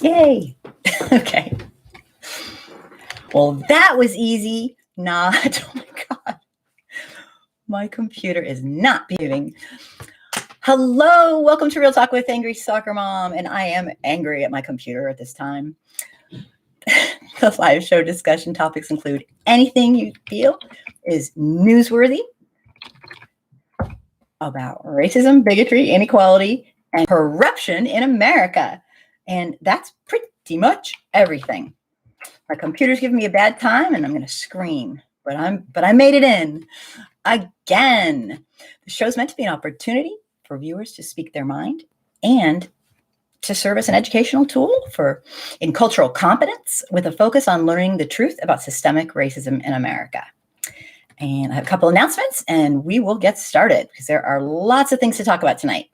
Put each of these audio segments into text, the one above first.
Yay. Okay. Well, that was easy. Not. Oh my God. My computer is not behaving. Hello. Welcome to Real Talk with Angry Soccer Mom. And I am angry at my computer at this time. The live show discussion topics include anything you feel is newsworthy about racism, bigotry, inequality, and corruption in America. And that's pretty much everything. My computer's giving me a bad time and I'm going to scream, but I made it in again. The show's meant to be an opportunity for viewers to speak their mind and to serve as an educational tool in cultural competence with a focus on learning the truth about systemic racism in America. And I have a couple announcements and we will get started because there are lots of things to talk about tonight.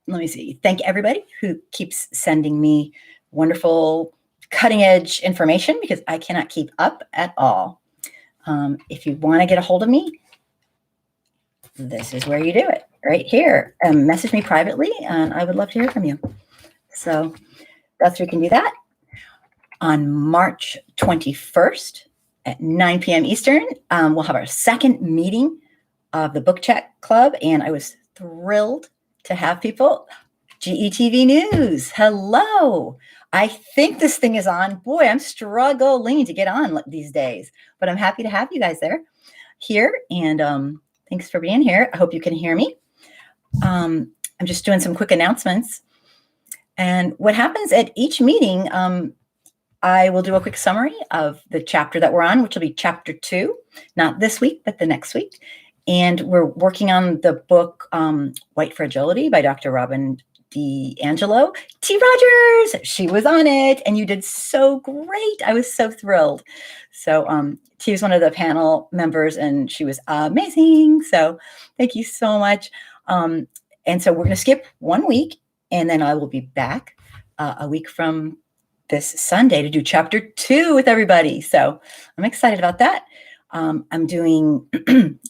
Let me see. Thank everybody who keeps sending me wonderful cutting edge information because I cannot keep up at all. If you want to get a hold of me, this is where you do it right here. Message me privately and I would love to hear from you. So that's where you can do that. On March 21st at 9 p.m. Eastern, we'll have our second meeting of the Book Chat Club. And I was thrilled to have people. GETV News. Hello. I think this thing is on. Boy, I'm struggling to get on these days, but I'm happy to have you guys here. And thanks for being here. I hope you can hear me. I'm just doing some quick announcements. And what happens at each meeting, I will do a quick summary of the chapter that we're on, which will be chapter 2, not this week, but the next week. And we're working on the book, White Fragility by Dr. Robin D'Angelo. T. Rogers, she was on it and you did so great. I was so thrilled. So T was one of the panel members and she was amazing. So thank you so much. And so we're going to skip 1 week and then I will be back a week from this Sunday to do chapter 2 with everybody. So I'm excited about that. I'm doing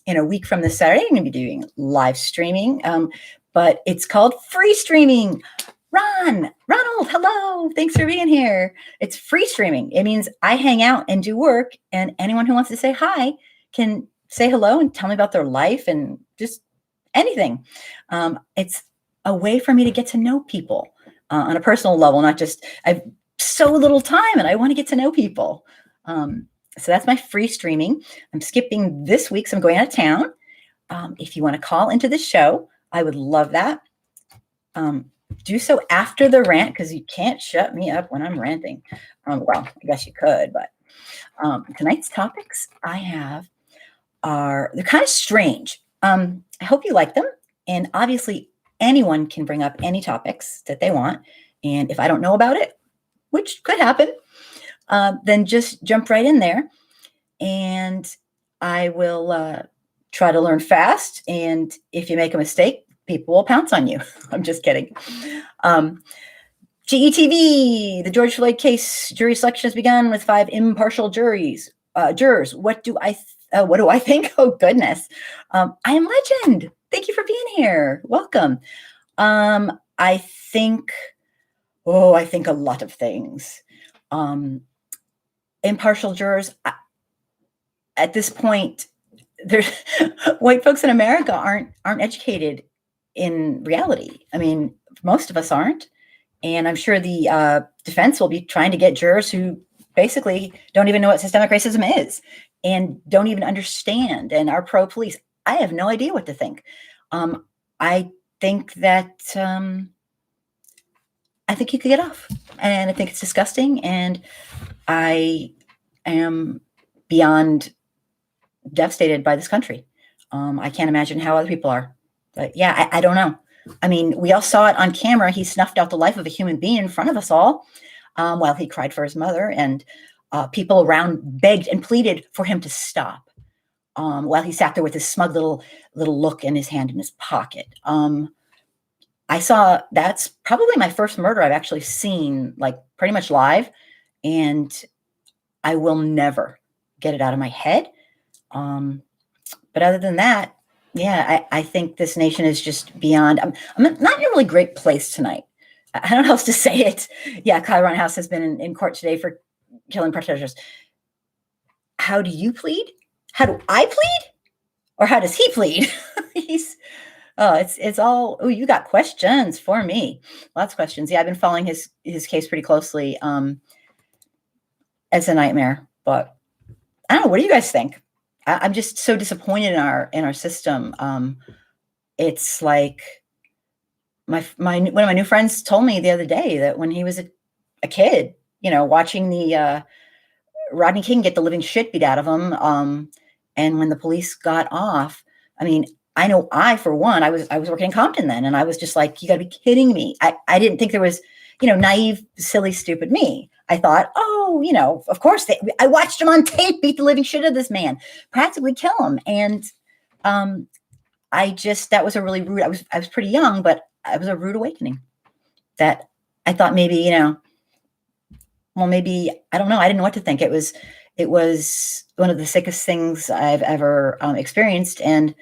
in a week from this Saturday, I'm going to be doing live streaming. But it's called free streaming. Ronald, hello. Thanks for being here. It's free streaming. It means I hang out and do work and anyone who wants to say hi can say hello and tell me about their life and just anything. It's a way for me to get to know people on a personal level, not just, I've so little time and I want to get to know people. So that's my free streaming. I'm skipping this week, so I'm going out of town. If you want to call into the show, I would love that. Do so after the rant because you can't shut me up when I'm ranting. Well, I guess you could, but tonight's topics I have they're kind of strange. I hope you like them. And obviously anyone can bring up any topics that they want. And if I don't know about it, which could happen, then just jump right in there. And I will try to learn fast. And if you make a mistake, people will pounce on you. I'm just kidding. GETV, the George Floyd case jury selection has begun with 5 impartial jurors. What do I think? Oh, goodness. I am Legend. Thank you for being here. Welcome. I think a lot of things. Impartial jurors, at this point, there's white folks in America aren't educated in reality. I mean, most of us aren't. And I'm sure the defense will be trying to get jurors who basically don't even know what systemic racism is and don't even understand and are pro-police. I have no idea what to think. I think that I think you could get off. And I think it's disgusting. And I am beyond devastated by this country. I can't imagine how other people are. But yeah, I don't know. I mean, we all saw it on camera. He snuffed out the life of a human being in front of us all while he cried for his mother. And people around begged and pleaded for him to stop while he sat there with his smug little look and his hand in his pocket. I saw, that's probably my first murder I've actually seen, like pretty much live. And I will never get it out of my head. But other than that, yeah, I think this nation is just beyond, I'm not in a really great place tonight. I don't know how else to say it. Yeah, Kyle Rittenhouse has been in court today for killing protesters. How do you plead? How do I plead? Or how does he plead? He's it's all, oh, you got questions for me. Lots of questions. Yeah, I've been following his case pretty closely. It's a nightmare, but I don't know. What do you guys think? I'm just so disappointed in our system. It's like my one of my new friends told me the other day that when he was a kid, you know, watching the Rodney King get the living shit beat out of him, and when the police got off, I mean, I know for one, I was working in Compton then, and I was just like, you got to be kidding me. I didn't think there was, you know, naive, silly, stupid me. I thought, oh, you know, of course, I watched him on tape beat the living shit out of this man, practically kill him, and that was a really rude. I was pretty young, but it was a rude awakening. That I thought maybe, you know, well, maybe I don't know. I didn't know what to think. It was one of the sickest things I've ever experienced, and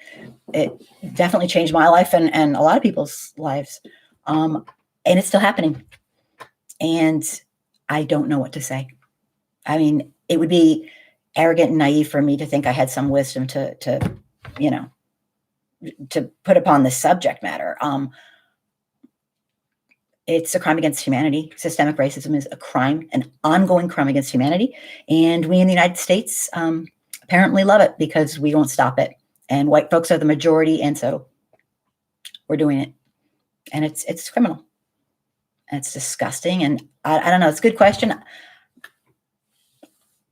it definitely changed my life and a lot of people's lives. And it's still happening. And I don't know what to say. I mean, it would be arrogant and naive for me to think I had some wisdom to you know, to put upon this subject matter. It's a crime against humanity. Systemic racism is a crime, an ongoing crime against humanity. And we in the United States apparently love it because we won't stop it. And white folks are the majority, and so we're doing it. And it's criminal. And it's disgusting. And I don't know. It's a good question.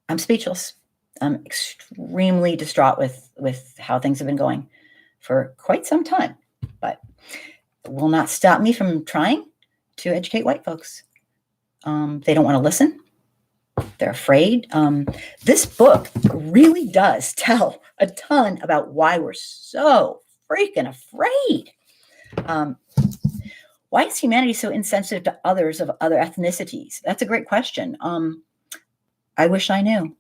I'm speechless. I'm extremely distraught with how things have been going for quite some time. But it will not stop me from trying to educate white folks. They don't want to listen. They're afraid. This book really does tell a ton about why we're so freaking afraid. Why is humanity so insensitive to others of other ethnicities? That's a great question. I wish I knew.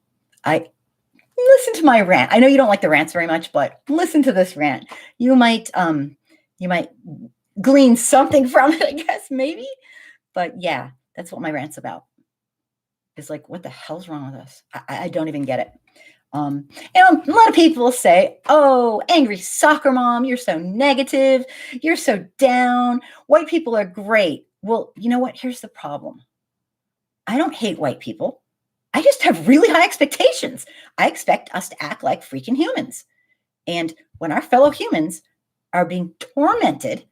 Listen to my rant. I know you don't like the rants very much, but listen to this rant. You might glean something from it, I guess, maybe. But yeah, that's what my rant's about. It's like, what the hell's wrong with us? I don't even get it. And a lot of people say, oh, angry soccer mom, you're so negative. You're so down. White people are great. Well, you know what? Here's the problem. I don't hate white people. I just have really high expectations. I expect us to act like freaking humans. And when our fellow humans are being tormented,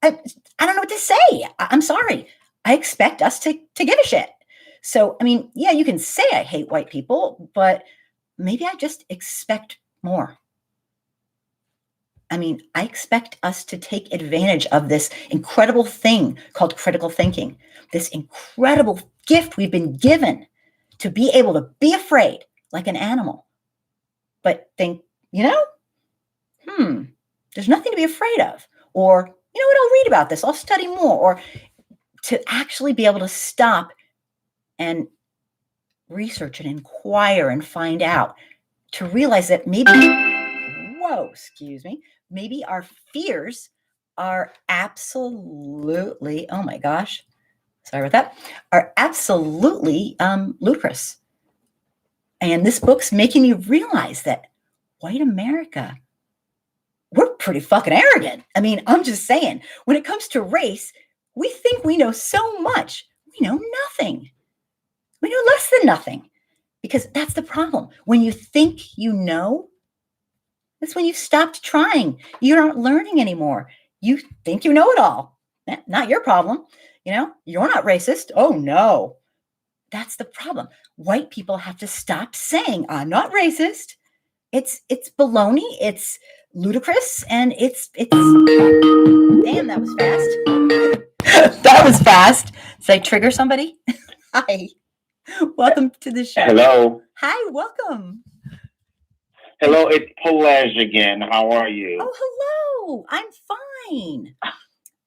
I don't know what to say. I'm sorry. I expect us to give a shit. So, I mean, yeah, you can say I hate white people, but maybe I just expect more. I mean, I expect us to take advantage of this incredible thing called critical thinking, this incredible gift we've been given to be able to be afraid like an animal, but think, you know, there's nothing to be afraid of. Or, you know what, I'll read about this. I'll study more. Or to actually be able to stop and research and inquire and find out, to realize that maybe, maybe our fears are absolutely, oh my gosh, sorry about that, are absolutely ludicrous. And this book's making me realize that white America, we're pretty fucking arrogant. I mean, I'm just saying, when it comes to race, we think we know so much. We know nothing. We know less than nothing, because that's the problem. When you think you know, that's when you've stopped trying. You aren't learning anymore. You think you know it all. Not your problem. You know, you're not racist. Oh no. That's the problem. White people have to stop saying, I'm not racist. It's baloney. It's ludicrous. And it's damn, that was fast. That was fast. Did I trigger somebody? Hi. Welcome to the show. Hello. Hi, welcome. Hello, it's Pelej again. How are you? Oh, hello. I'm fine.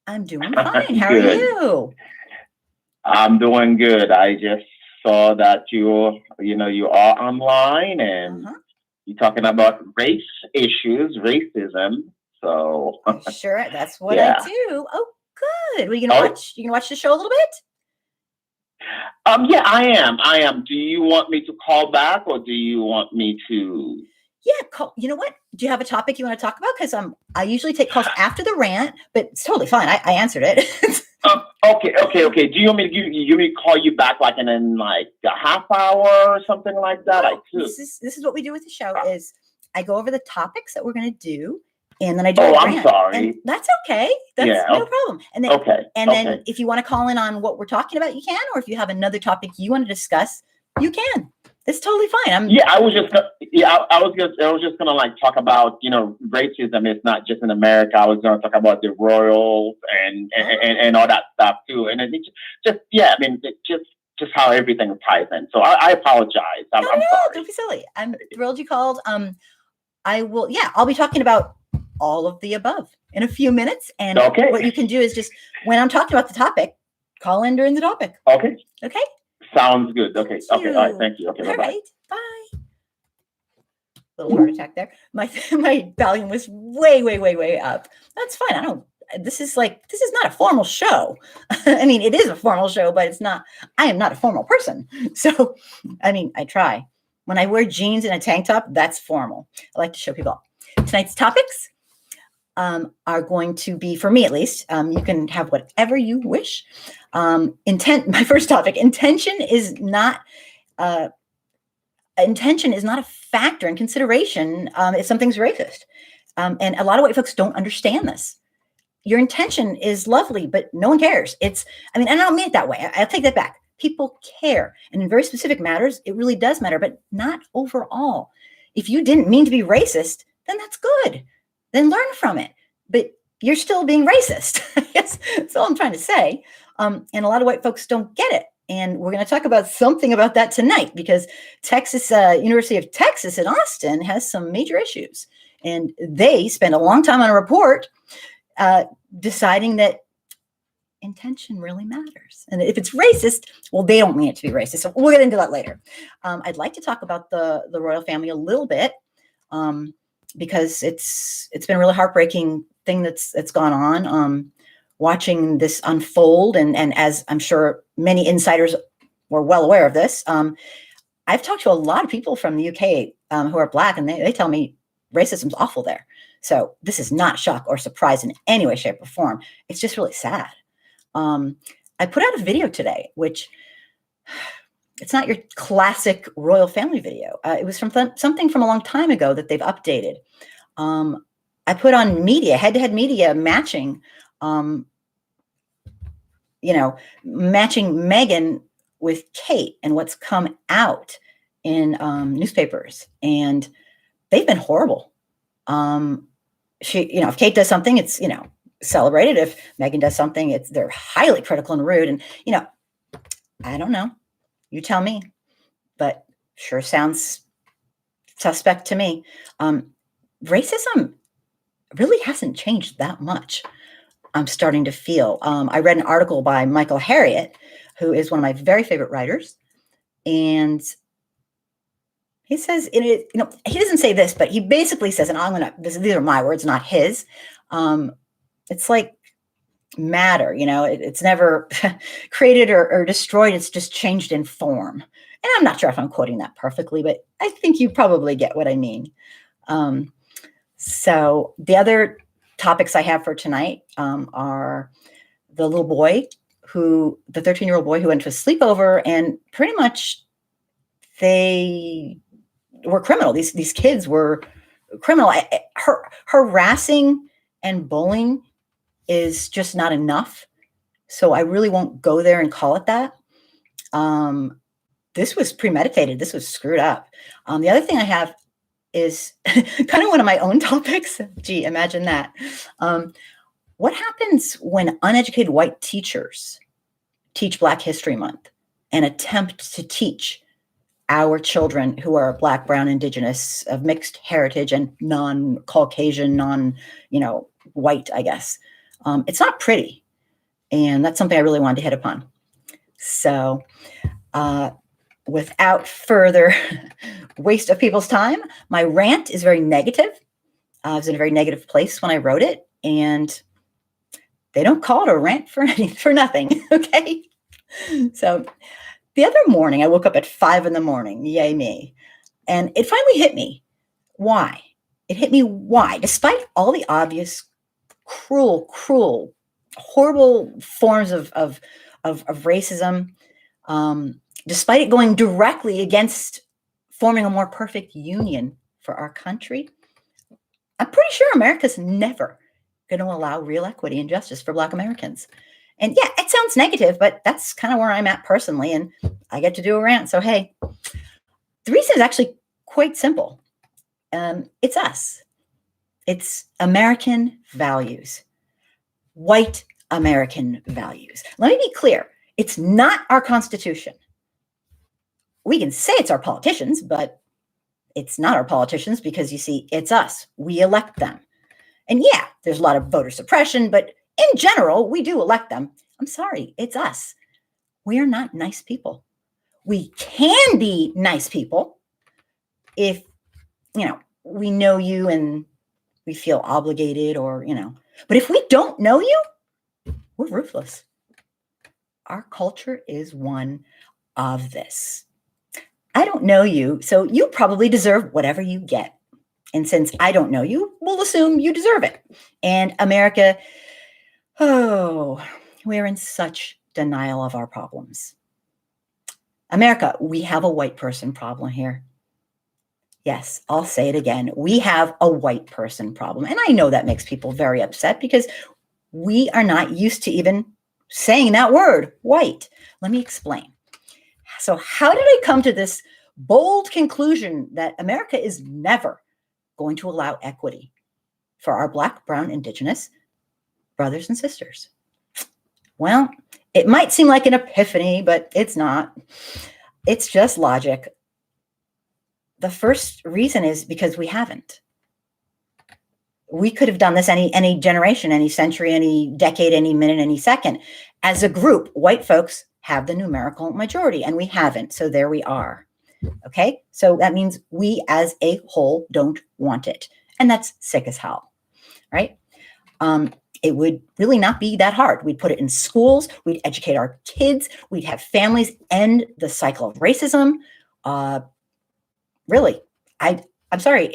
I'm doing fine. How are you? I'm doing good. I just saw that you are online and you're talking about race issues, racism. So sure, that's what I do. Oh, Good. Well, you gonna watch? You gonna watch the show a little bit? Yeah, I am. Do you want me to call back, or do you want me to? Yeah, you know what? Do you have a topic you want to talk about? Because I usually take calls after the rant, but it's totally fine. I answered it. Okay. Do you want me to call you back like in like a half hour or something like that? Well, this is what we do with the show. Is I go over the topics that we're going to do, and then I do. I'm sorry. And that's okay. That's no problem. And then then if you want to call in on what we're talking about, you can. Or if you have another topic you want to discuss, you can. It's totally fine. I was just gonna like talk about racism. It's not just in America. I was gonna talk about the royals and all that stuff too. And it's just how everything ties in. So I apologize. I'm sorry. Don't be silly. I'm thrilled you called. I'll be talking about all of the above in a few minutes. And what you can do is just when I'm talking about the topic, call in during the topic. Okay. Sounds good. Okay. All right. Thank you. Okay. All right. Bye. Little heart attack there. My volume was way up. That's fine. This is not a formal show. I mean, it is a formal show, but it's not. I am not a formal person. So, I mean, I try. When I wear jeans and a tank top, that's formal. I like to show people. Tonight's topics are going to be, for me at least, you can have whatever you wish. My first topic, intention is not a factor in consideration if something's racist. And a lot of white folks don't understand this. Your intention is lovely, but no one cares. And I don't mean it that way. I'll take that back. People care. And in very specific matters, it really does matter, but not overall. If you didn't mean to be racist, then that's good. Then learn from it. But you're still being racist. I guess that's all I'm trying to say. And a lot of white folks don't get it. And we're going to talk about something about that tonight because University of Texas in Austin has some major issues. And they spent a long time on a report deciding that intention really matters. And if it's racist, well, they don't mean it to be racist. So we'll get into that later. I'd like to talk about the royal family a little bit because it's been a really heartbreaking thing that's gone on. Watching this unfold, and as I'm sure many insiders were well aware of this, I've talked to a lot of people from the UK who are Black, and they tell me racism's awful there. So this is not shock or surprise in any way, shape, or form. It's just really sad. I put out a video today, which it's not your classic royal family video. It was from something from a long time ago that they've updated. I put on media, head-to-head media matching matching Meghan with Kate and what's come out in newspapers, and they've been horrible. If Kate does something, it's celebrated. If Meghan does something, they're highly critical and rude. And I don't know. You tell me, but sure sounds suspect to me. Racism really hasn't changed that much. I'm starting to feel. I read an article by Michael Harriot, who is one of my very favorite writers, and he says he doesn't say this, but he basically says, and these are my words, not his. It's like matter, it's never created or destroyed. It's just changed in form. And I'm not sure if I'm quoting that perfectly, but I think you probably get what I mean. So the other topics I have for tonight are the little boy the 13-year-old boy who went to a sleepover, and pretty much they were criminal. These kids were criminal. Harassing and bullying is just not enough. So I really won't go there and call it that. This was premeditated. This was screwed up. The other thing I have is kind of one of my own topics. Gee, imagine that. What happens when uneducated white teachers teach Black History Month and attempt to teach our children who are Black, brown, indigenous, of mixed heritage and non-Caucasian, white, I guess. It's not pretty. And that's something I really wanted to hit upon. So without further waste of people's time, my rant is very negative. I was in a very negative place when I wrote it. And They don't call it a rant for nothing, okay? So the other morning, I woke up at 5 a.m, yay me, and it finally hit me. Why? It hit me why? Despite all the obvious cruel, horrible forms of racism, despite it going directly against forming a more perfect union for our country, I'm pretty sure America's never going to allow real equity and justice for Black Americans. And yeah, it sounds negative, but that's kind of where I'm at personally. And I get to do a rant. So, hey, the reason is actually quite simple. It's us. It's American values, white American values. Let me be clear. It's not our Constitution. We can say it's our politicians, but it's not our politicians because, you see, it's us. We elect them. And yeah, there's a lot of voter suppression, but in general, we do elect them. I'm sorry, it's us. We are not nice people. We can be nice people if, we know you and we feel obligated or, but if we don't know you, we're ruthless. Our culture is one of this. I don't know you, so you probably deserve whatever you get. And since I don't know you, we'll assume you deserve it. And America, we're in such denial of our problems. America, we have a white person problem here. Yes, I'll say it again. We have a white person problem. And I know that makes people very upset because we are not used to even saying that word, white. Let me explain. So how did I come to this bold conclusion that America is never going to allow equity for our Black, brown, indigenous brothers and sisters? Well, it might seem like an epiphany, but it's not. It's just logic. The first reason is because we haven't. We could have done this any generation, any century, any decade, any minute, any second. As a group, white folks have the numerical majority, and we haven't. So there we are. Okay, so that means we as a whole don't want it. And that's sick as hell, right? It would really not be that hard. We'd put it in schools. We'd educate our kids. We'd have families end the cycle of racism. Really, I'm sorry.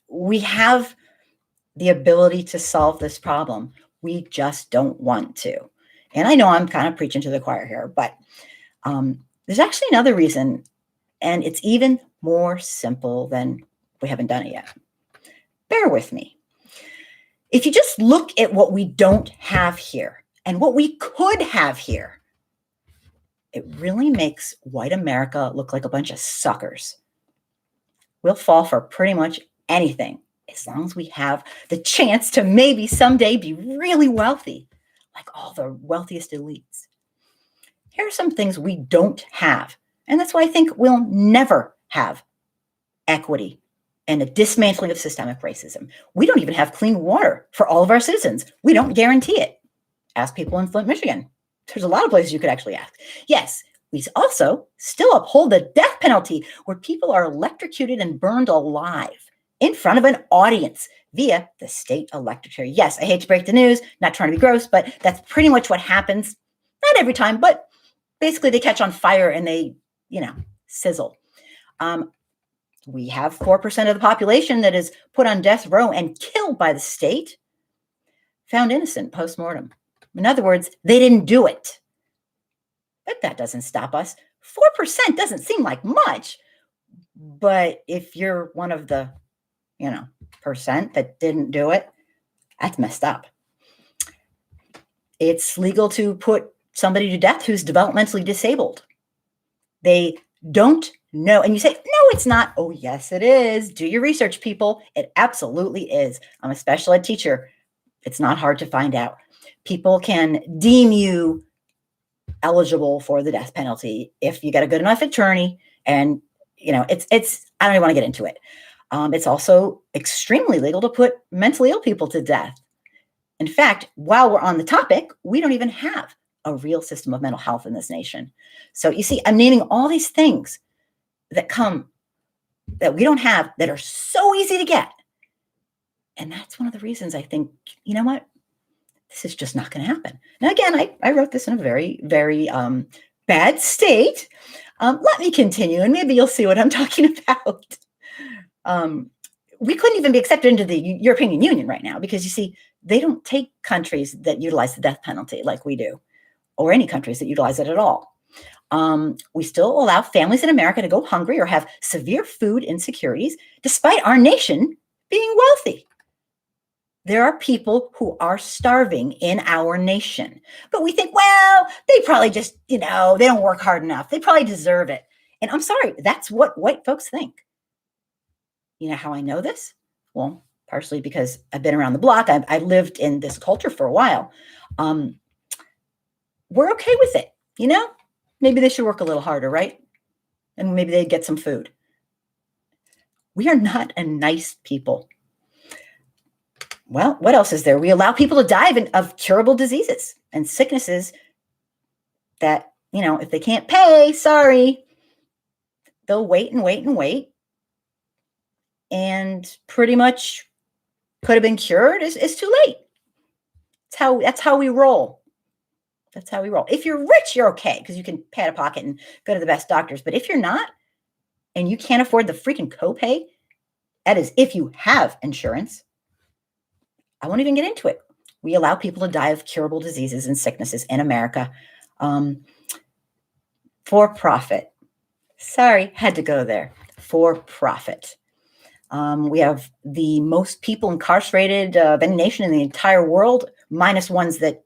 We have the ability to solve this problem. We just don't want to. And I know I'm kind of preaching to the choir here, but there's actually another reason. And it's even more simple than we haven't done it yet. Bear with me. If you just look at what we don't have here and what we could have here, it really makes white America look like a bunch of suckers. We'll fall for pretty much anything as long as we have the chance to maybe someday be really wealthy, like all the wealthiest elites. Here are some things we don't have. And that's why I think we'll never have equity and a dismantling of systemic racism. We don't even have clean water for all of our citizens. We don't guarantee it. Ask people in Flint, Michigan. There's a lot of places you could actually ask. Yes, we also still uphold the death penalty where people are electrocuted and burned alive in front of an audience via the state electricity. Yes, I hate to break the news, not trying to be gross, but that's pretty much what happens. Not every time, but basically they catch on fire and they, sizzle. We have 4% of the population that is put on death row and killed by the state, found innocent post-mortem. In other words, they didn't do it. But that doesn't stop us. 4% doesn't seem like much. But if you're one of the, percent that didn't do it, that's messed up. It's legal to put somebody to death who's developmentally disabled. They don't know. And you say, no, it's not. Oh, yes, it is. Do your research, people. It absolutely is. I'm a special ed teacher. It's not hard to find out. People can deem you eligible for the death penalty if you get a good enough attorney. And, it's, I don't even want to get into it. It's also extremely legal to put mentally ill people to death. In fact, while we're on the topic, we don't even have a real system of mental health in this nation. So you see, I'm naming all these things that we don't have that are so easy to get. And that's one of the reasons I think, This is just not going to happen. Now, again, I wrote this in a very, very bad state. Let me continue, and maybe you'll see what I'm talking about. We couldn't even be accepted into the European Union right now because, you see, they don't take countries that utilize the death penalty like we do, or any countries that utilize it at all. We still allow families in America to go hungry or have severe food insecurities, despite our nation being wealthy. There are people who are starving in our nation, but we think, well, they probably just, they don't work hard enough. They probably deserve it. And I'm sorry, that's what white folks think. You know how I know this? Well, partially because I've been around the block. I've lived in this culture for a while. We're okay with it. Maybe they should work a little harder, right? And maybe they'd get some food. We are not a nice people. Well, what else is there? We allow people to die of curable diseases and sicknesses that, if they can't pay, sorry, they'll wait and wait and wait. And pretty much could have been cured is too late. That's how we roll. That's how we roll. If you're rich, you're okay because you can pay out of pocket and go to the best doctors. But if you're not, and you can't afford the freaking copay, that is if you have insurance, I won't even get into it. We allow people to die of curable diseases and sicknesses in America for profit. Sorry, had to go there. For profit. We have the most people incarcerated of any nation in the entire world, minus ones that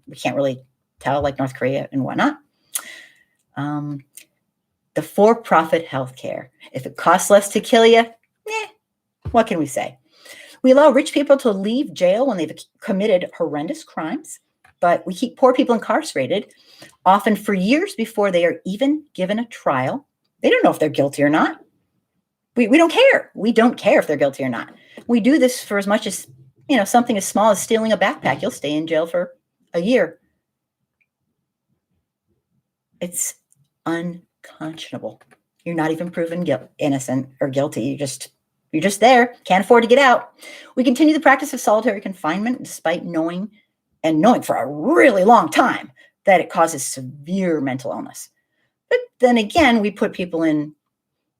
we can't really tell, like North Korea and whatnot. The for-profit healthcare. If it costs less to kill you, what can we say? We allow rich people to leave jail when they've committed horrendous crimes, but we keep poor people incarcerated, often for years before they are even given a trial. They don't know if they're guilty or not. We don't care. We don't care if they're guilty or not. We do this for as much as, something as small as stealing a backpack. You'll stay in jail for a year. It's unconscionable. You're not even proven innocent or guilty. You're just there. Can't afford to get out. We continue the practice of solitary confinement despite knowing for a really long time that it causes severe mental illness. But then again, we put people in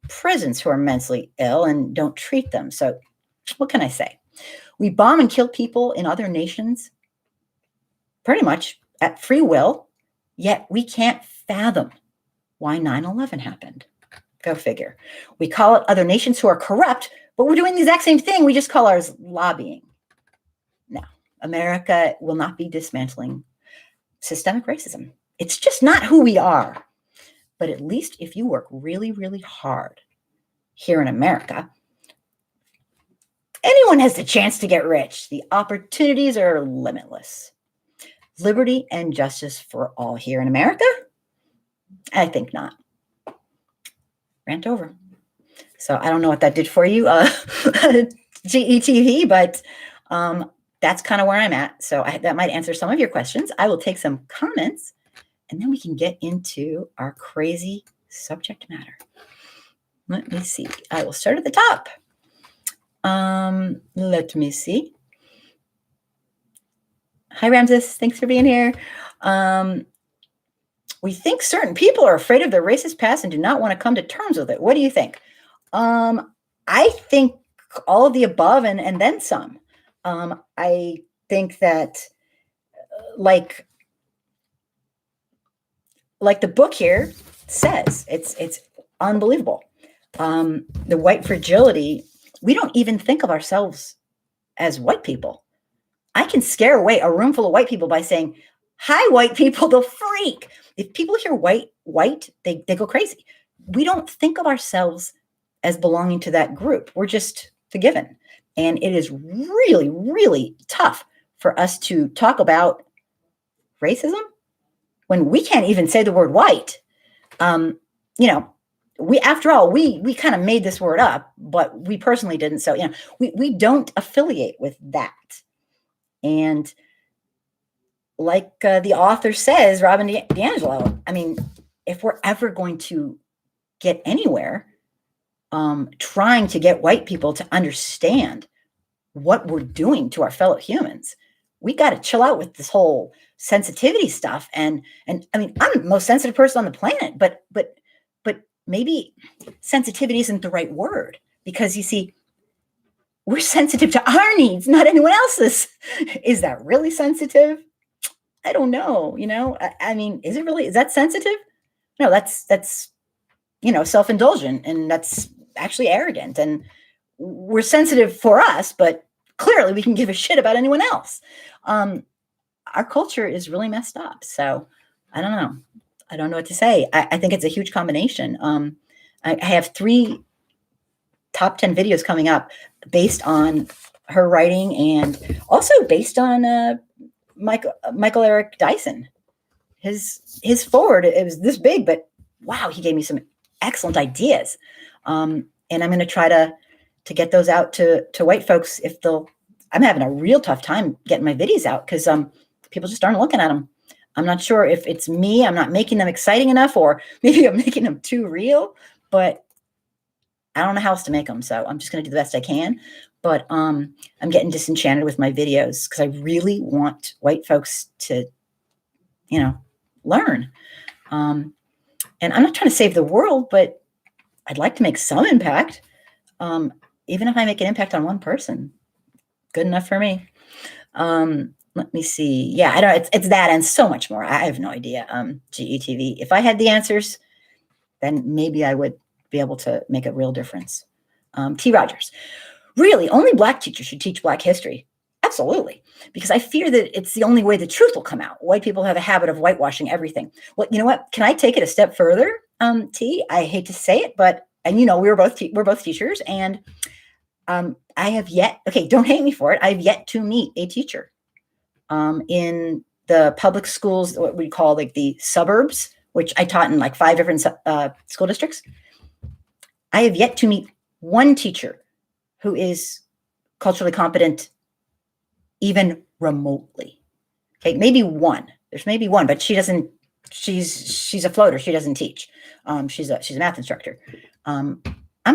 prisons who are mentally ill and don't treat them. So what can I say? We bomb and kill people in other nations pretty much at free will, yet we can't fathom why 9/11 happened. Go figure. We call it other nations who are corrupt, but we're doing the exact same thing. We just call ours lobbying. No, America will not be dismantling systemic racism. It's just not who we are. But at least if you work really, really hard here in America, anyone has the chance to get rich. The opportunities are limitless. Liberty and justice for all here in America? I think not. Rant over. So I don't know what that did for you, GETV, but that's kind of where I'm at. So that might answer some of your questions. I will take some comments, and then we can get into our crazy subject matter. Let me see. I will start at the top. Let me see. Hi, Ramses. Thanks for being here. We think certain people are afraid of their racist past and do not want to come to terms with it. What do you think? I think all of the above and then some. I think that like the book here says, it's unbelievable. The white fragility, we don't even think of ourselves as white people. I can scare away a room full of white people by saying, hi, white people, they'll freak. If people hear white, they go crazy. We don't think of ourselves as belonging to that group. We're just forgiven. And it is really, really tough for us to talk about racism when we can't even say the word white. We, after all, we kind of made this word up, but we personally didn't. So, we don't affiliate with that. And like the author says, Robin DiAngelo, if we're ever going to get anywhere, trying to get white people to understand what we're doing to our fellow humans, we got to chill out with this whole sensitivity stuff. And I mean, I'm the most sensitive person on the planet, but maybe sensitivity isn't the right word, because you see, we're sensitive to our needs, not anyone else's. Is that really sensitive? I don't know. I mean, is that sensitive? No, that's self-indulgent, and that's actually arrogant. And we're sensitive for us, but clearly we can give a shit about anyone else. Our culture is really messed up. So I don't know. I don't know what to say. I think it's a huge combination. I have 3 top 10 videos coming up based on her writing, and also based on Michael Eric Dyson. His forward, it was this big, but wow, he gave me some excellent ideas. And I'm going to try to get those out to white folks if they'll. I'm having a real tough time getting my videos out because people just aren't looking at them. I'm not sure if it's me. I'm not making them exciting enough, or maybe I'm making them too real, but I don't know how else to make them. So I'm just going to do the best I can. But I'm getting disenchanted with my videos because I really want white folks to, learn. And I'm not trying to save the world, but I'd like to make some impact. Even if I make an impact on one person, good enough for me. Let me see. Yeah, I don't know. It's that and so much more. I have no idea. GETV. If I had the answers, then maybe I would be able to make a real difference. T. Rogers. Really, only Black teachers should teach Black history. Absolutely. Because I fear that it's the only way the truth will come out. White people have a habit of whitewashing everything. Well, you know what? Can I take it a step further, T? I hate to say it, but, and we're both teachers, and I have yet, okay, don't hate me for it. I've yet to meet a teacher in the public schools, what we call like the suburbs, which I taught in like 5 different school districts. I have yet to meet one teacher who is culturally competent, even remotely. Okay, maybe one. There's maybe one, but she doesn't. She's a floater. She doesn't teach. She's a math instructor. I'm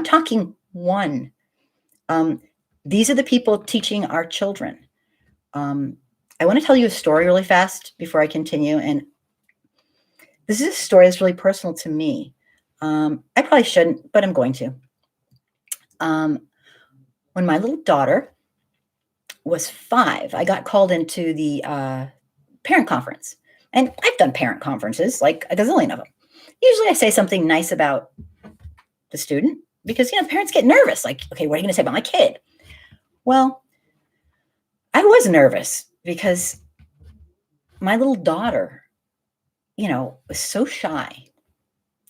talking one. These are the people teaching our children. I want to tell you a story really fast before I continue. And this is a story that's really personal to me. I probably shouldn't, but I'm going to. When my little daughter was 5, I got called into the parent conference. And I've done parent conferences, like a gazillion of them. Usually I say something nice about the student because, parents get nervous. Like, okay, what are you going to say about my kid? Well, I was nervous because my little daughter, was so shy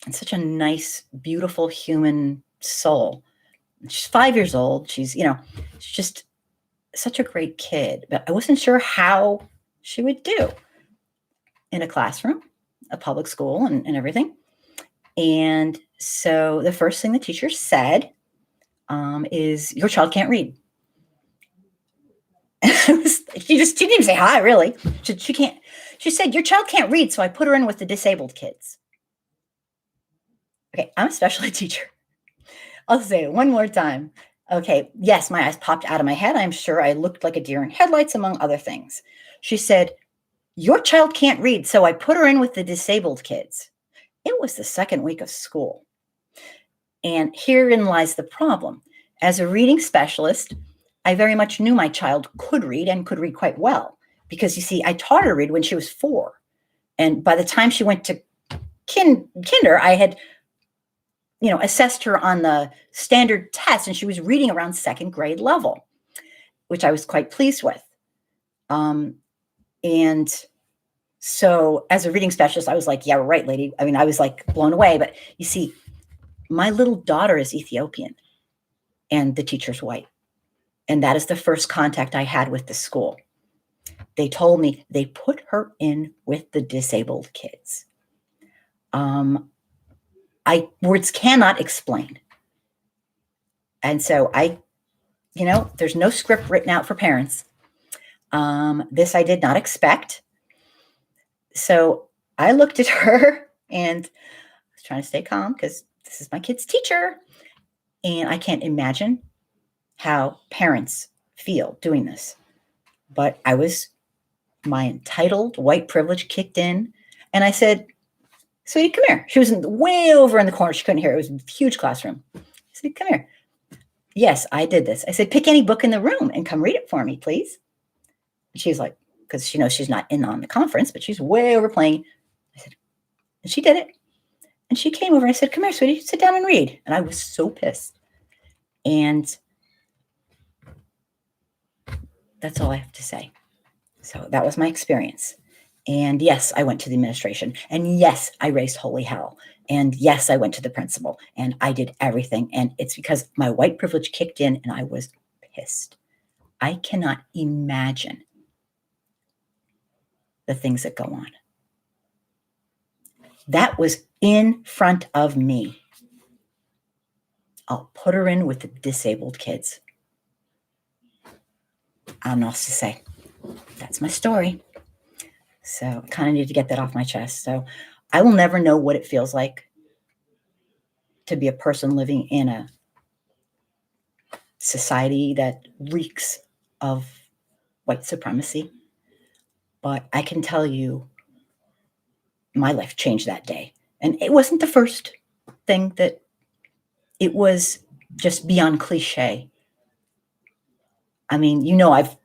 and such a nice, beautiful human soul. She's 5 years old. She's just such a great kid, but I wasn't sure how she would do in a classroom, a public school, and everything. And so the first thing the teacher said is, "Your child can't read." She didn't even say hi, really. She can't. She said, "Your child can't read," so I put her in with the disabled kids. Okay, I'm a special ed teacher. I'll say it one more time. Okay, yes, my eyes popped out of my head. I'm sure I looked like a deer in headlights, among other things. She said, "Your child can't read, so I put her in with the disabled kids." It was the second week of school. And herein lies the problem. As a reading specialist, I very much knew my child could read and could read quite well. Because you see, I taught her to read when she was 4. And by the time she went to kinder, I had assessed her on the standard test, and she was reading around 2nd grade level, which I was quite pleased with. And so as a reading specialist, I was like, yeah, right, lady. I mean, I was like blown away. But you see, my little daughter is Ethiopian and the teacher's white. And that is the first contact I had with the school. They told me they put her in with the disabled kids. Words cannot explain. And so there's no script written out for parents. This I did not expect. So I looked at her and I was trying to stay calm because this is my kid's teacher. And I can't imagine how parents feel doing this. But I was my entitled white privilege kicked in. And I said, sweetie, come here. She was way over in the corner. She couldn't hear. It was a huge classroom. I said, come here. Yes, I did this. I said, pick any book in the room and come read it for me, please. And she's like, because she knows she's not in on the conference, but she's way over playing. I said, and she did it. And she came over. I said, come here, sweetie, sit down and read. And I was so pissed. And that's all I have to say. So that was my experience. And yes, I went to the administration. And yes, I raised holy hell. And yes, I went to the principal. And I did everything. And it's because my white privilege kicked in and I was pissed. I cannot imagine the things that go on. That was in front of me. I'll put her in with the disabled kids. I don't know what else to say. That's my story. So I kind of need to get that off my chest. So I will never know what it feels like to be a person living in a society that reeks of white supremacy. But I can tell you my life changed that day. And it wasn't the first thing that it was just beyond cliche. I mean, you know, I've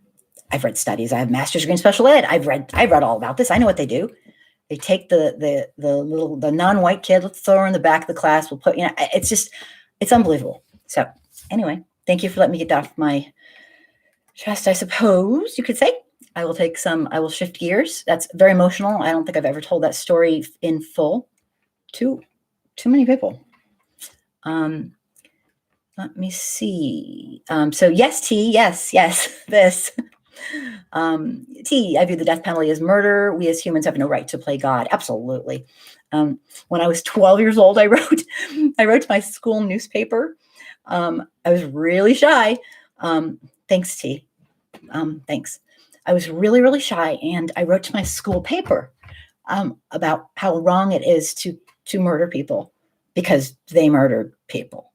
read studies. I have a master's degree in special ed. I've read all about this. I know what they do. They take the non-white kid, let's throw her in the back of the class. We'll put, it's unbelievable. So anyway, thank you for letting me get that off my chest, I suppose you could say. I will shift gears. That's very emotional. I don't think I've ever told that story in full to too many people. Let me see. So yes, T, yes, this. T, I view the death penalty as murder. We as humans have no right to play God. Absolutely. When I was 12 years old, I wrote to my school newspaper. I was really shy. Thanks, T. Thanks. I was really, really shy, and I wrote to my school paper about how wrong it is to murder people because they murdered people.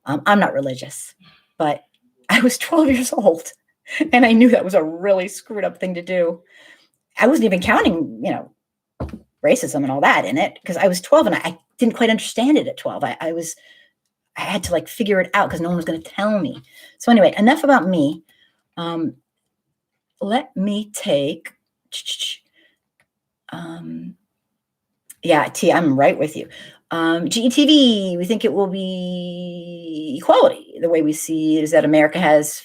I'm not religious, but I was 12 years old, and I knew that was a really screwed up thing to do. I wasn't even counting, racism and all that in it because I was 12 and I didn't quite understand it at 12. I had to figure it out because no one was going to tell me. So anyway, enough about me. Let me take, T, I'm right with you. GETV, we think it will be equality. The way we see it is that America is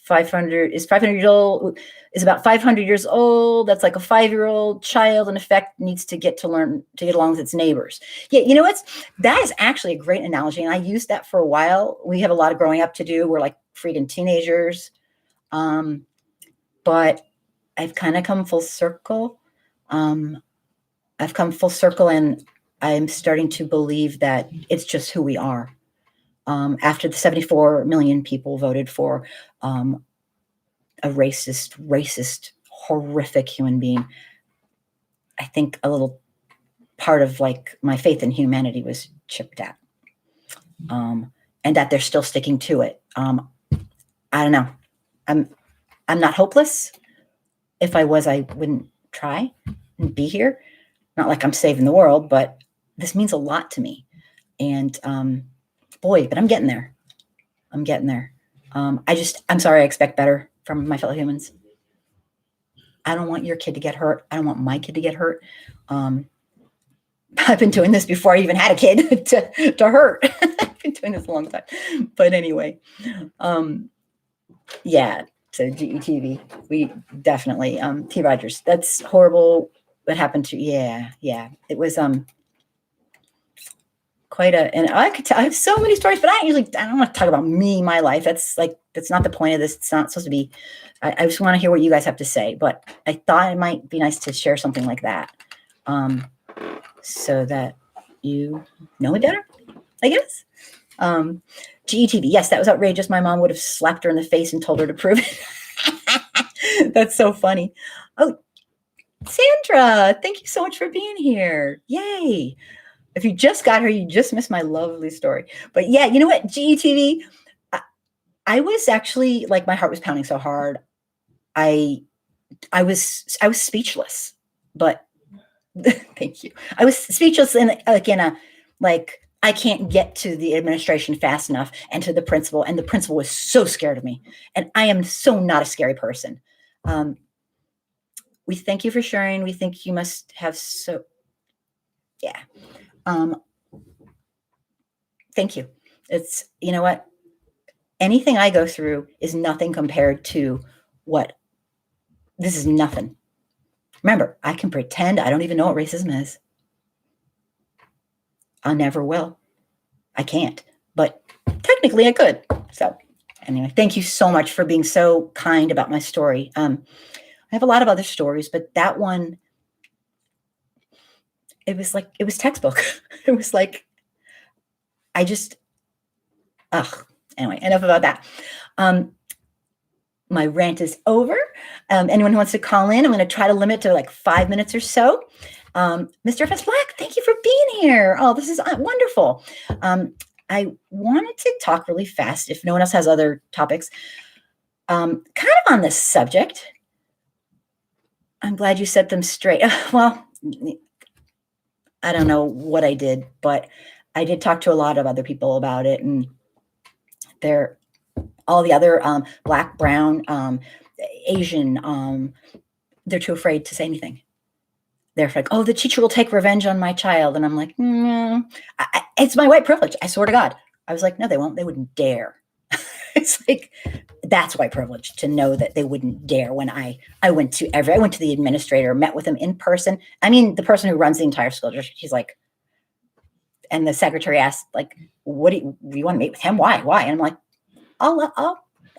500 years old, is about 500 years old. That's like a 5-year-old child, in effect, needs to get along with its neighbors. Yeah, you know what? That is actually a great analogy, and I used that for a while. We have a lot of growing up to do. We're like freaking teenagers. But I've kind of come full circle. And I'm starting to believe that it's just who we are. After the 74 million people voted for a racist, horrific human being, I think a little part of my faith in humanity was chipped at. And that they're still sticking to it. I don't know. I'm not hopeless. If I was, I wouldn't try and be here. Not like I'm saving the world, but this means a lot to me. And but I'm getting there. I'm sorry, I expect better from my fellow humans. I don't want your kid to get hurt. I don't want my kid to get hurt. I've been doing this before I even had a kid to hurt. I've been doing this a long time. But anyway, so GETV, we definitely, T. Rogers, that's horrible. What happened to, it was quite and I could tell, I have so many stories, but I don't want to talk about my life. That's not the point of this. It's not supposed to be, I just want to hear what you guys have to say, but I thought it might be nice to share something like that. So that you know me better, I guess. GETV, yes, that was outrageous. My mom would have slapped her in the face and told her to prove it. That's so funny. Oh, Sandra, thank you so much for being here. Yay. If you just got here, you just missed my lovely story. But yeah, you know what, GETV, I was actually my heart was pounding so hard. I I was speechless, but thank you. I was speechless in I can't get to the administration fast enough and to the principal, and the principal was so scared of me. And I am so not a scary person. We thank you for sharing. We think you must have yeah. Thank you. It's, you know what? Anything I go through is nothing compared to this is nothing. Remember, I can pretend I don't even know what racism is. I never will. I can't, but technically I could. So anyway, thank you so much for being so kind about my story. I have a lot of other stories, but that one, it was textbook. It was like, anyway, enough about that. My rant is over. Anyone who wants to call in, I'm going to try to limit to like 5 minutes or so. Mr. F.S. Black, thank you for being here. Oh, this is wonderful. I wanted to talk really fast, if no one else has other topics, kind of on this subject. I'm glad you set them straight. Well, I don't know what I did, but I did talk to a lot of other people about it, and all the other Black, brown, Asian, they're too afraid to say anything. They're like, oh, the teacher will take revenge on my child. And I'm like, it's my white privilege. I swear to God. I was like, no, they won't. They wouldn't dare. It's like, that's white privilege to know that they wouldn't dare. When I went to the administrator, met with him in person. I mean, the person who runs the entire school district, he's like, and the secretary asked, like, what do you want to meet with him? Why? And I'm like, I'll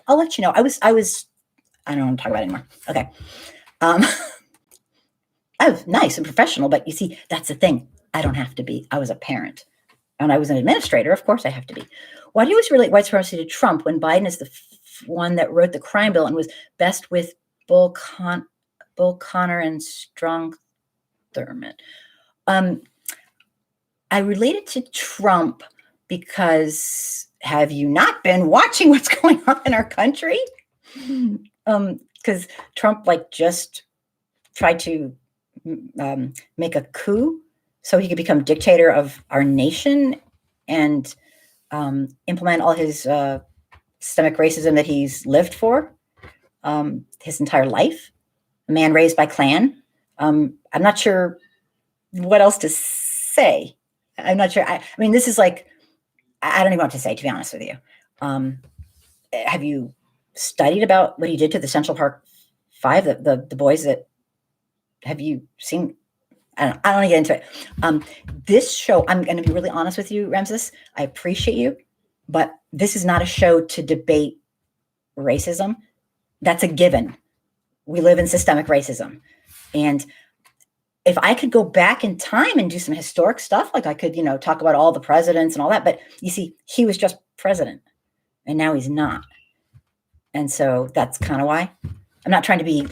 let you know. I don't want to talk about it anymore. Okay. I was nice and professional, but you see, that's the thing. I don't have to be. I was a parent and I was an administrator. Of course I have to be. Why do you always relate white supremacy to Trump when Biden is the one that wrote the crime bill and was best with Bull Connor and Strong Thurmond? I related to Trump because have you not been watching what's going on in our country? Because Trump just tried to make a coup so he could become dictator of our nation and implement all his systemic racism that he's lived for his entire life. A man raised by Klan. I'm not sure what else to say. I'm not sure. I mean, this is like, I don't even know what to say, to be honest with you. Have you studied about what he did to the Central Park Five, the boys that, have you seen? I don't want to get into it. This show, I'm going to be really honest with you, Ramses. I appreciate you, but this is not a show to debate racism. That's a given. We live in systemic racism. And if I could go back in time and do some historic stuff, like I could, talk about all the presidents and all that. But you see, he was just president and now he's not. And so that's kind of why. I'm not trying to be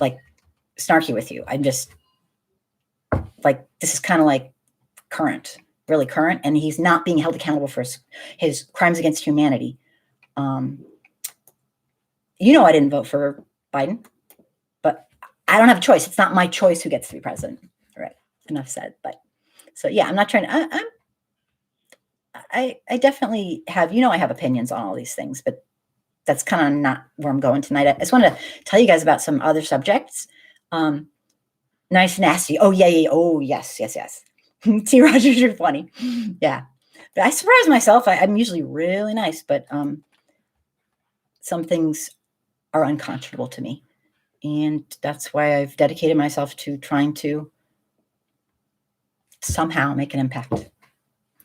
snarky with you. I'm just this is kind of current, really current. And he's not being held accountable for his crimes against humanity. I didn't vote for Biden, but I don't have a choice. It's not my choice who gets to be president. All right. Enough said. But so, yeah, I'm not trying to, I definitely have, I have opinions on all these things, but that's kind of not where I'm going tonight. I just wanted to tell you guys about some other subjects. Nice, nasty. Oh, yeah. Oh, yes. T. Rogers, you're funny. Yeah. But I surprise myself. I'm usually really nice, but some things are unconscionable to me. And that's why I've dedicated myself to trying to somehow make an impact.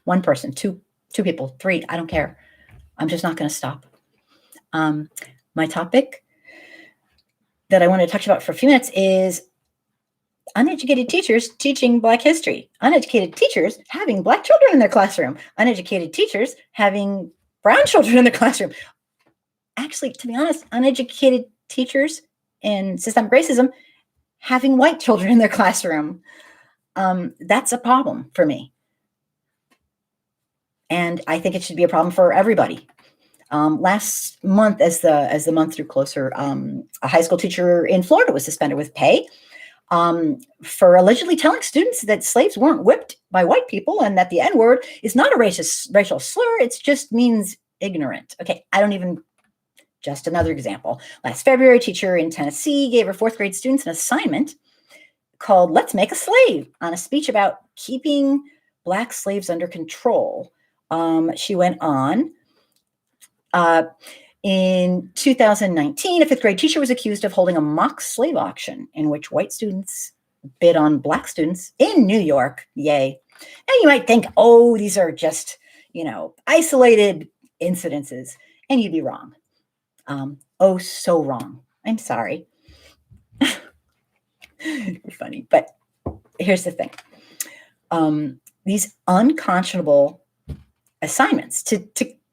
One person, two people, 3, I don't care. I'm just not going to stop. My topic that I want to touch about for a few minutes is uneducated teachers teaching Black history, uneducated teachers having Black children in their classroom, uneducated teachers having brown children in their classroom. Actually, to be honest, uneducated teachers in systemic racism having white children in their classroom. That's a problem for me. And I think it should be a problem for everybody. Last month, as the month drew closer, a high school teacher in Florida was suspended with pay for allegedly telling students that slaves weren't whipped by white people and that the N-word is not a racial slur. It just means ignorant. Okay, just another example. Last February, a teacher in Tennessee gave her fourth grade students an assignment called Let's Make a Slave on a speech about keeping Black slaves under control. She went on. In 2019, a fifth grade teacher was accused of holding a mock slave auction in which white students bid on Black students in New York. Yay. Now you might think, oh, these are just, isolated incidences, and you'd be wrong. Oh, so wrong. I'm sorry. You're funny, but here's the thing. These unconscionable assignments to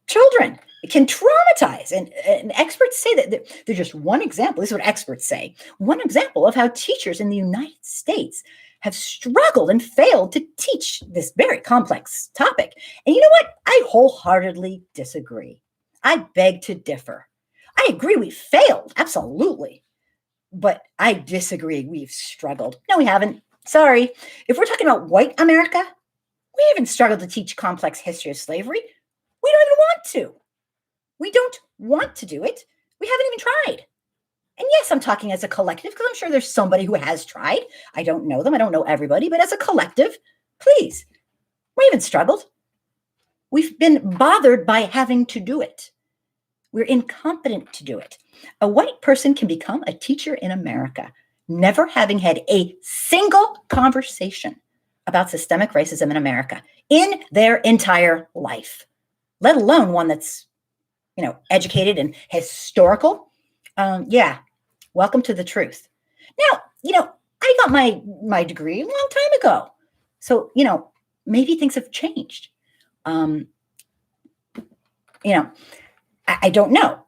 children can traumatize. And experts say that they're just one example. This is what experts say. One example of how teachers in the United States have struggled and failed to teach this very complex topic. And you know what? I wholeheartedly disagree. I beg to differ. I agree we failed, absolutely. But I disagree we've struggled. No, we haven't. Sorry. If we're talking about white America, we haven't struggled to teach complex history of slavery. We don't even want to. We don't want to do it. We haven't even tried. And yes, I'm talking as a collective because I'm sure there's somebody who has tried. I don't know them. I don't know everybody. But as a collective, please, we haven't struggled. We've been bothered by having to do it. We're incompetent to do it. A white person can become a teacher in America, never having had a single conversation about systemic racism in America in their entire life, let alone one that's, educated and historical. Yeah, welcome to the truth. Now, I got my degree a long time ago. So, maybe things have changed. I don't know.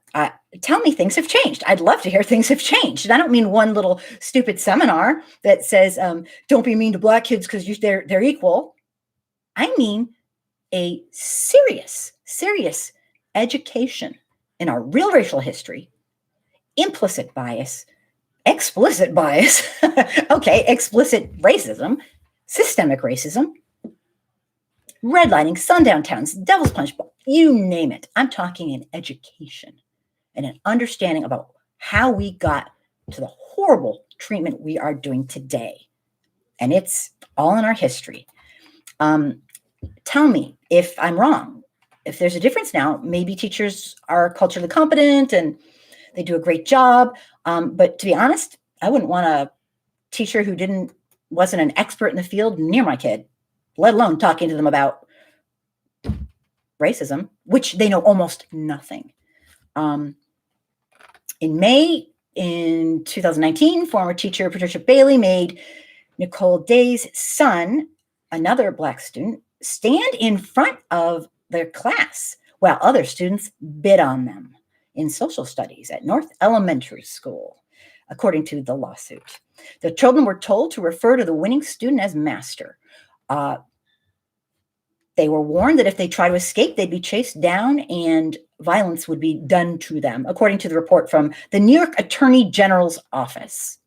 Tell me things have changed. I'd love to hear things have changed. And I don't mean one little stupid seminar that says, don't be mean to Black kids because they're equal. I mean a serious education in our real racial history, implicit bias, explicit bias, okay, explicit racism, systemic racism, redlining, sundown towns, devil's punch, you name it. I'm talking an education and an understanding about how we got to the horrible treatment we are doing today. And it's all in our history. Tell me if I'm wrong. If there's a difference now, maybe teachers are culturally competent and they do a great job. But to be honest, I wouldn't want a teacher who wasn't an expert in the field near my kid, let alone talking to them about racism, which they know almost nothing. In May in 2019, former teacher Patricia Bailey made Nicole Day's son, another Black student, stand in front of their class while other students bid on them in social studies at North Elementary School, according to the lawsuit. The children were told to refer to the winning student as master. They were warned that if they try to escape, they'd be chased down and violence would be done to them, according to the report from the New York Attorney General's office.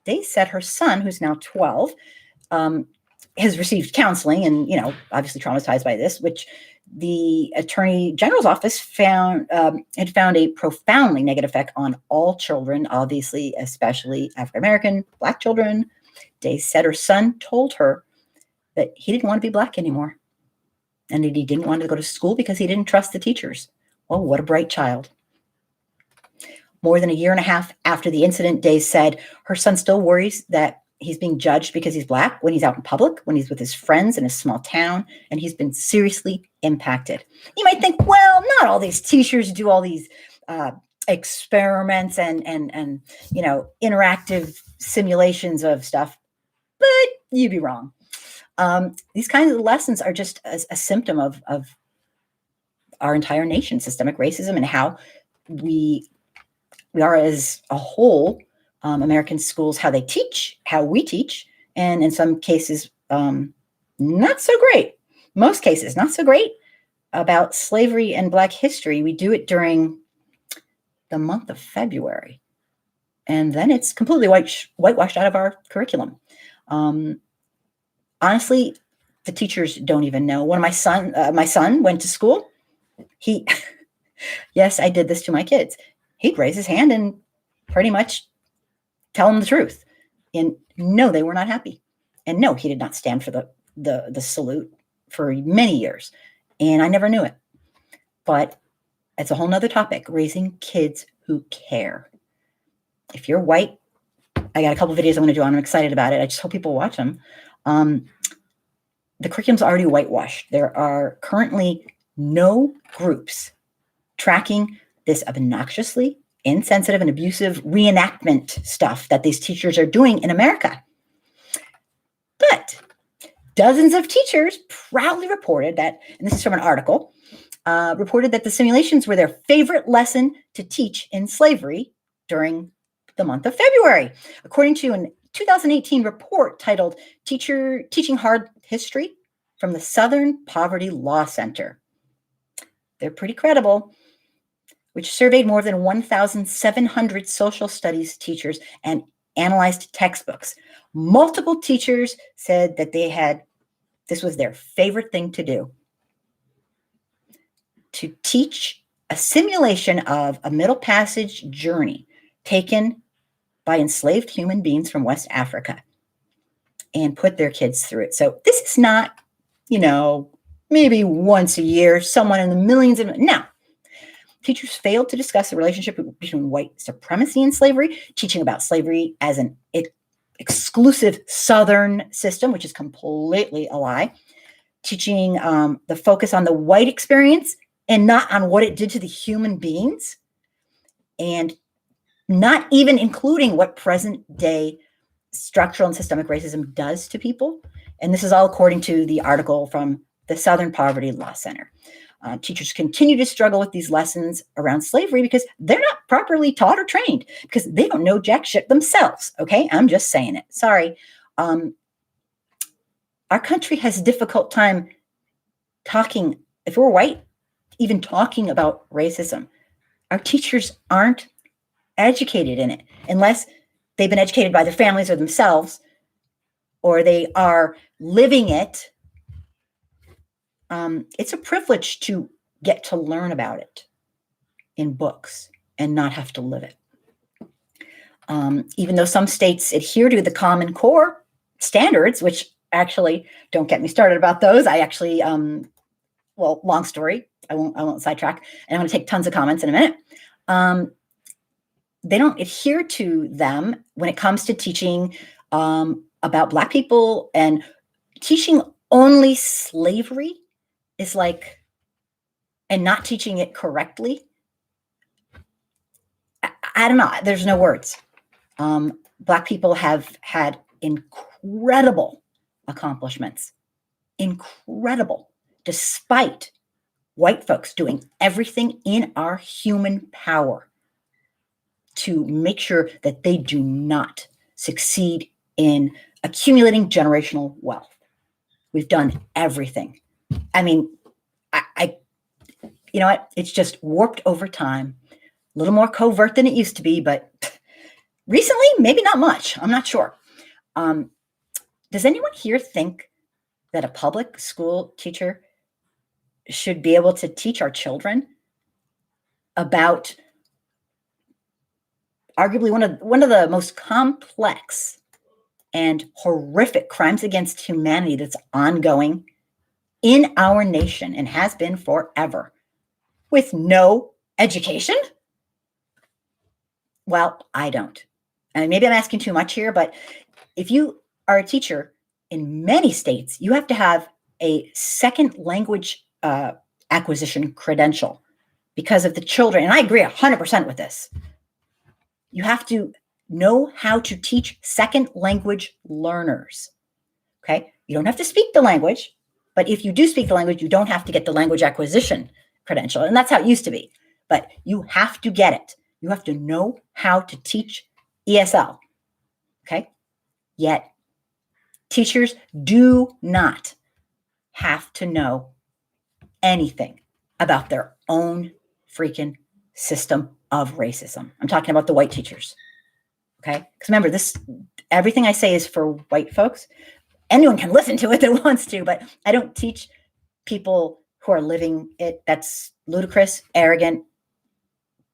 They said her son, who's now 12, has received counseling and, obviously traumatized by this, which the Attorney General's office had found a profoundly negative effect on all children, obviously, especially African-American, Black children. Day said her son told her that he didn't want to be Black anymore and that he didn't want to go to school because he didn't trust the teachers. Oh, what a bright child. More than a year and a half after the incident, Day said her son still worries that he's being judged because he's Black when he's out in public, when he's with his friends in a small town, and he's been seriously impacted. You might think, well, not all these teachers do all these experiments and interactive simulations of stuff, but you'd be wrong. These kinds of lessons are just a symptom of our entire nation, systemic racism, and how we are as a whole. American schools, how they teach, how we teach, and in some cases, not so great. Most cases, not so great. about slavery and Black history, we do it during the month of February. And then it's completely whitewashed out of our curriculum. Honestly, the teachers don't even know. When my son went to school, yes, I did this to my kids. He'd raise his hand and pretty much tell them the truth. And no, they were not happy. And no, he did not stand for the salute for many years. And I never knew it. But it's a whole nother topic, raising kids who care. If you're white, I got a couple of videos I'm going to do. I'm excited about it. I just hope people watch them. The curriculum's already whitewashed. There are currently no groups tracking this obnoxiously insensitive and abusive reenactment stuff that these teachers are doing in America. But dozens of teachers proudly reported that, and this is from an article, reported that the simulations were their favorite lesson to teach in slavery during the month of February. According to a 2018 report titled Teaching Hard History from the Southern Poverty Law Center. They're pretty credible, which surveyed more than 1,700 social studies teachers and analyzed textbooks. Multiple teachers said that this was their favorite thing to do. To teach a simulation of a Middle Passage journey taken by enslaved human beings from West Africa and put their kids through it. So this is not, maybe once a year, someone in the millions of, no. Teachers failed to discuss the relationship between white supremacy and slavery, teaching about slavery as an exclusive Southern system, which is completely a lie, teaching the focus on the white experience and not on what it did to the human beings, and not even including what present day structural and systemic racism does to people. And this is all according to the article from the Southern Poverty Law Center. Teachers continue to struggle with these lessons around slavery because they're not properly taught or trained, because they don't know jack shit themselves. Okay, I'm just saying it. Sorry. Our country has a difficult time talking, if we're white, even talking about racism. Our teachers aren't educated in it unless they've been educated by their families or themselves, or they are living it. It's a privilege to get to learn about it in books and not have to live it. Even though some states adhere to the Common Core standards, which actually, don't get me started about those. I actually, long story. I won't sidetrack. And I'm going to take tons of comments in a minute. They don't adhere to them when it comes to teaching about Black people, and teaching only slavery is like, and not teaching it correctly. I don't know. There's no words. Black people have had incredible accomplishments, incredible, despite white folks doing everything in our human power to make sure that they do not succeed in accumulating generational wealth. We've done everything. I mean, I you know what? It's just warped over time, a little more covert than it used to be, but recently, maybe not much. I'm not sure. Does anyone here think that a public school teacher should be able to teach our children about arguably one of the most complex and horrific crimes against humanity that's ongoing in our nation and has been forever, with no education? Well, I don't. And maybe I'm asking too much here, but if you are a teacher in many states, you have to have a second language acquisition credential because of the children. And I agree 100% with this. You have to know how to teach second language learners. Okay. You don't have to speak the language, but if you do speak the language, you don't have to get the language acquisition credential. And that's how it used to be. But you have to get it. You have to know how to teach ESL. Okay. Yet teachers do not have to know anything about their own freaking system of racism. I'm talking about the white teachers. Okay? Because remember, everything I say is for white folks. Anyone can listen to it that wants to, but I don't teach people who are living it. That's ludicrous, arrogant,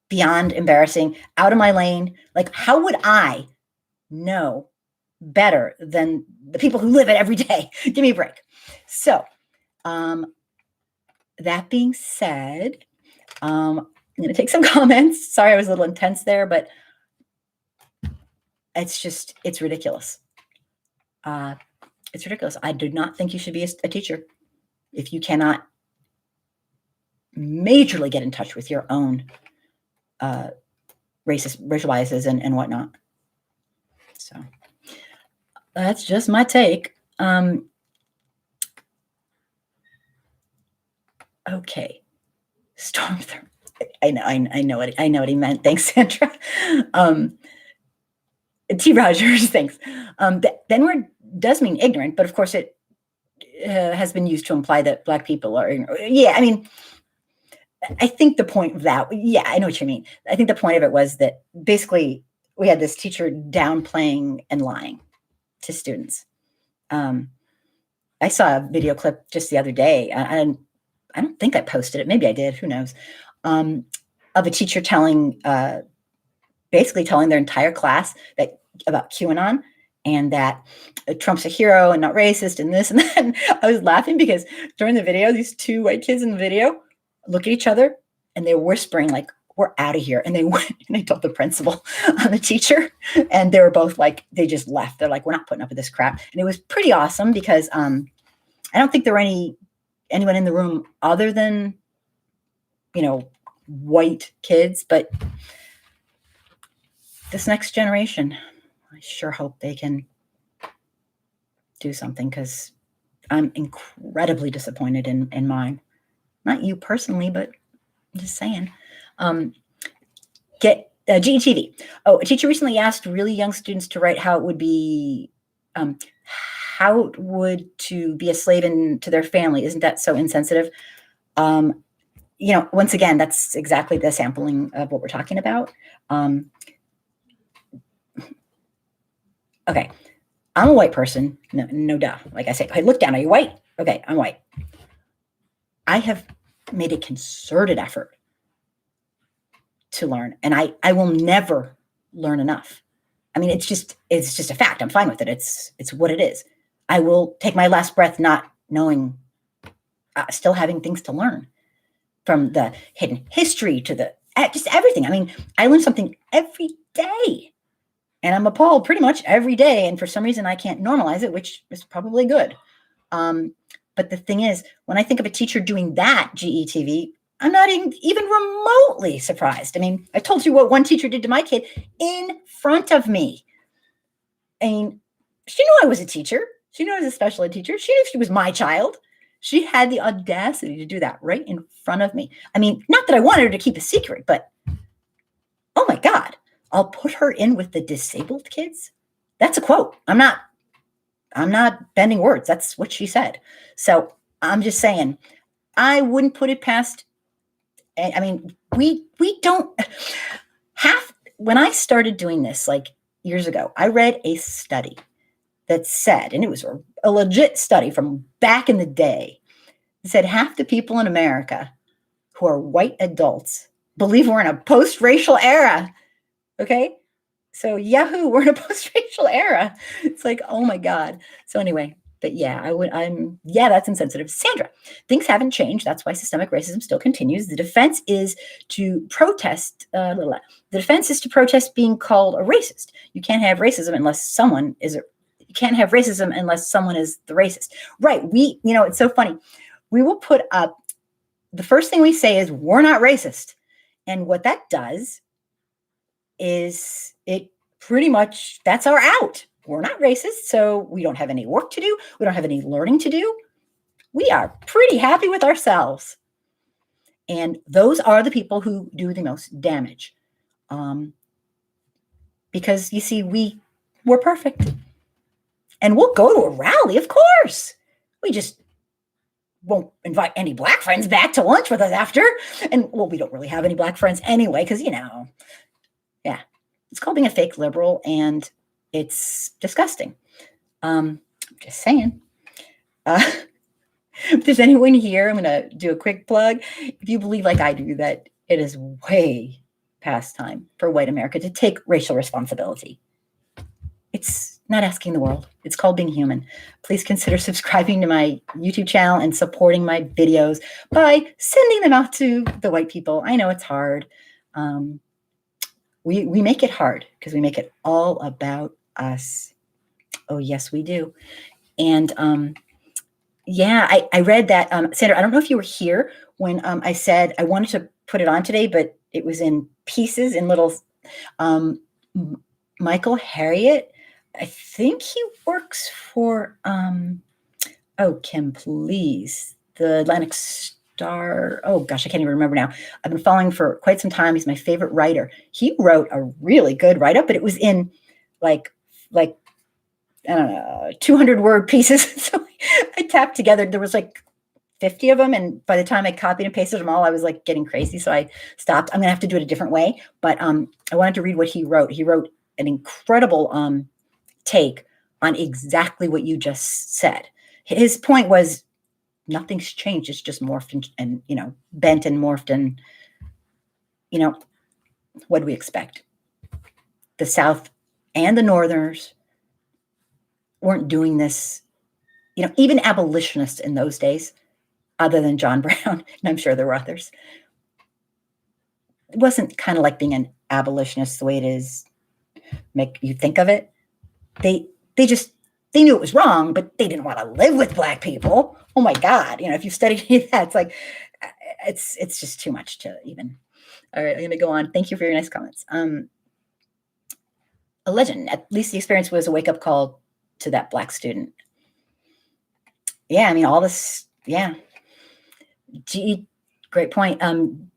beyond embarrassing, out of my lane. Like, how would I know better than the people who live it every day? Give me a break. So, that being said, I'm going to take some comments. Sorry, I was a little intense there, but it's ridiculous. It's ridiculous. I do not think you should be a teacher if you cannot majorly get in touch with your own racial biases and whatnot. So that's just my take. Okay, Stormtherm. I know what he meant. Thanks, Sandra. T. Rogers, thanks. The N-word does mean ignorant, but of course it has been used to imply that Black people are ignorant. Yeah, I mean, I think the point of that, yeah, I know what you mean. I think the point of it was that basically we had this teacher downplaying and lying to students. I saw a video clip just the other day, and I don't think I posted it. Maybe I did. Who knows? Of a teacher basically telling their entire class about QAnon and that Trump's a hero and not racist and this and that. And I was laughing because during the video, these two white kids in the video look at each other and they're whispering like, "We're out of here." And they went and they told the principal and the teacher, and they were both like, they just left. They're like, "We're not putting up with this crap." And it was pretty awesome because I don't think there were anyone in the room other than, white kids, but this next generation, I sure hope they can do something, because I'm incredibly disappointed in mine. Not you personally, but I'm just saying. Get GETV. Oh, a teacher recently asked really young students to write how it would be to be a slave to their family. Isn't that so insensitive? Once again, that's exactly the sampling of what we're talking about. Okay, I'm a white person. No duh. Like I say, hey, look down. Are you white? Okay, I'm white. I have made a concerted effort to learn, and I will never learn enough. I mean, it's just a fact. I'm fine with it. It's what it is. I will take my last breath not knowing, still having things to learn, from the hidden history to just everything. I mean, I learn something every day, and I'm appalled pretty much every day. And for some reason, I can't normalize it, which is probably good. But the thing is, when I think of a teacher doing that, GETV, I'm not even remotely surprised. I mean, I told you what one teacher did to my kid in front of me. I mean, she knew I was a teacher. She knew I was a special ed teacher. She knew she was my child. She had the audacity to do that right in front of me. I mean, not that I wanted her to keep a secret, but oh my God, I'll put her in with the disabled kids. That's a quote. I'm not bending words. That's what she said. So I'm just saying, I wouldn't put it past. I mean, we don't have. When I started doing this like years ago, I read a study that said, and it was a legit study from back in the day, it said half the people in America who are white adults believe we're in a post-racial era. Okay? So Yahoo, we're in a post-racial era. It's like, oh my God. So anyway, but yeah, that's insensitive. Sandra, things haven't changed. That's why systemic racism still continues. The defense is to protest. The defense is to protest being called a racist. You can't have racism unless someone is you can't have racism unless someone is the racist. Right. It's so funny. We will put up, the first thing we say is we're not racist. And what that does is it pretty much, that's our out. We're not racist, so we don't have any work to do. We don't have any learning to do. We are pretty happy with ourselves. And those are the people who do the most damage. Because you see, we're perfect. And we'll go to a rally, of course. We just won't invite any black friends back to lunch with us after. And well, we don't really have any black friends anyway, because, yeah, it's called being a fake liberal, and it's disgusting. Just saying. If there's anyone here, I'm going to do a quick plug. If you believe, like I do, that it is way past time for white America to take racial responsibility, it's not asking the world. It's called being human. Please consider subscribing to my YouTube channel and supporting my videos by sending them out to the white people. I know it's hard. We make it hard because we make it all about us. Oh, yes, we do. And yeah, I read that, Sandra, I don't know if you were here when I said I wanted to put it on today, but it was in pieces, in little, Michael Harriot. I think he works for, Kim, please, the Atlantic Star. Oh gosh, I can't even remember now. I've been following for quite some time. He's my favorite writer. He wrote a really good write-up, but it was in like I don't know, 200-word pieces. So I tapped together. There was like 50 of them. And by the time I copied and pasted them all, I was like getting crazy. So I stopped. I'm going to have to do it a different way. But I wanted to read what he wrote. He wrote an incredible take on exactly what you just said. His point was nothing's changed. It's just morphed and bent and morphed. And, what do we expect? The South and the Northerners weren't doing this, even abolitionists in those days, other than John Brown, and I'm sure there were others. It wasn't kind of like being an abolitionist the way it is, make you think of it. They knew it was wrong, but they didn't want to live with black people. Oh my God. If you study that, it's like, it's just too much to even. All right, I'm going to go on. Thank you for your nice comments. A legend, at least the experience was a wake-up call to that black student. Yeah, all this, yeah. Great point.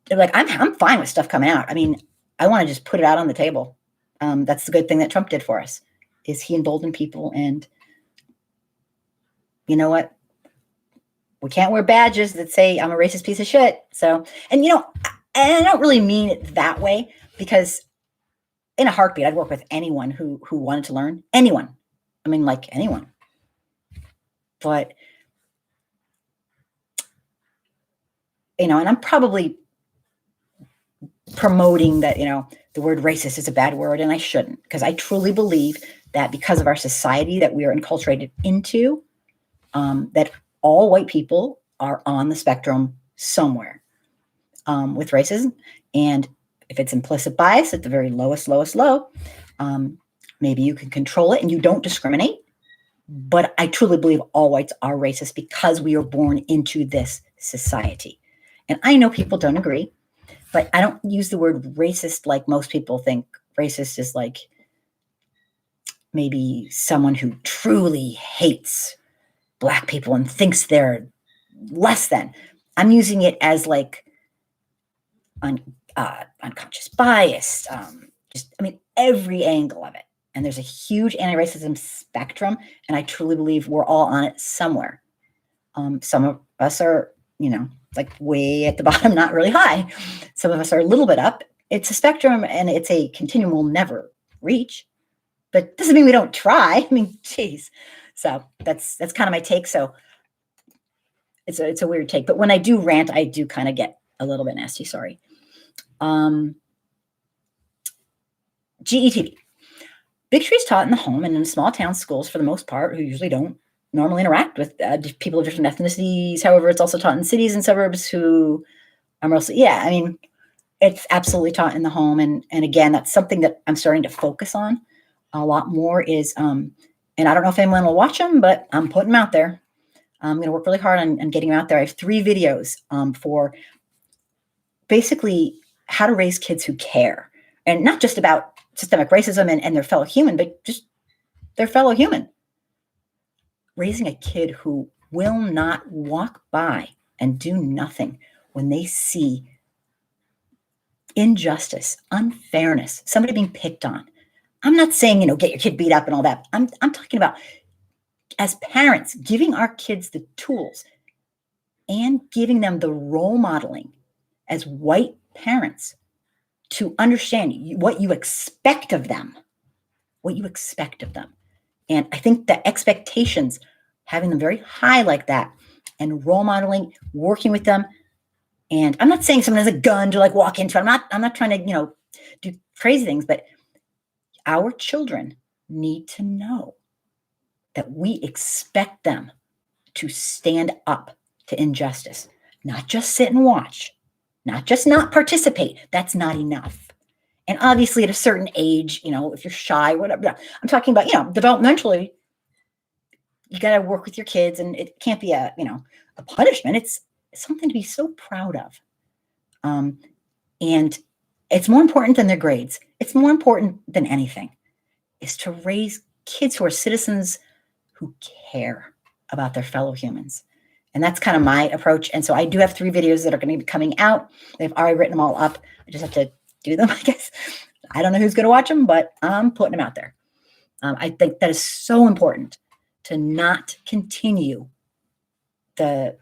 Like I'm fine with stuff coming out. I want to just put it out on the table. That's the good thing that Trump did for us, is he emboldened people. And you know what? We can't wear badges that say I'm a racist piece of shit. So, and I don't really mean it that way, because in a heartbeat, I'd work with anyone who wanted to learn. Anyone. Like anyone. But, and I'm probably promoting that, the word racist is a bad word, and I shouldn't, because I truly believe that because of our society that we are enculturated into, that all white people are on the spectrum somewhere with racism. And if it's implicit bias at the very lowest low, maybe you can control it and you don't discriminate. But I truly believe all whites are racist because we are born into this society. And I know people don't agree, but I don't use the word racist like most people think. Racist is like maybe someone who truly hates black people and thinks they're less than. I'm using it as like unconscious bias, every angle of it. And there's a huge anti-racism spectrum, and I truly believe we're all on it somewhere. Some of us are, like way at the bottom, not really high. Some of us are a little bit up. It's a spectrum, and it's a continuum we'll never reach, but doesn't mean we don't try. Geez. So that's kind of my take. So it's a weird take, but when I do rant, I do kind of get a little bit nasty. Sorry. GETV. Bigotry is taught in the home and in small town schools for the most part, who usually don't normally interact with people of different ethnicities. However, it's also taught in cities and suburbs who are mostly, it's absolutely taught in the home. And again, that's something that I'm starting to focus on a lot more is, and I don't know if anyone will watch them, but I'm putting them out there. I'm going to work really hard on getting them out there. I have 3 videos for basically how to raise kids who care, and not just about systemic racism and their fellow human, but just their fellow human. Raising a kid who will not walk by and do nothing when they see injustice, unfairness, somebody being picked on. I'm not saying, get your kid beat up and all that. I'm talking about, as parents, giving our kids the tools. and giving them the role modeling as white parents to understand what you expect of them, And I think the expectations, having them very high like that, and role modeling, working with them. And I'm not saying someone has a gun to like walk into. I'm not trying to, do crazy things, but our children need to know that we expect them to stand up to injustice, not just sit and watch, not just not participate. That's not enough. And obviously at a certain age, if you're shy, whatever, I'm talking about, developmentally, you got to work with your kids, and it can't be a punishment. It's something to be so proud of. And it's more important than their grades. It's more important than anything, is to raise kids who are citizens who care about their fellow humans. And that's kind of my approach. And so I do have 3 videos that are going to be coming out. They've already written them all up. I just have to do them, I guess. I don't know who's going to watch them, but I'm putting them out there. I think that is so important, to not continue it's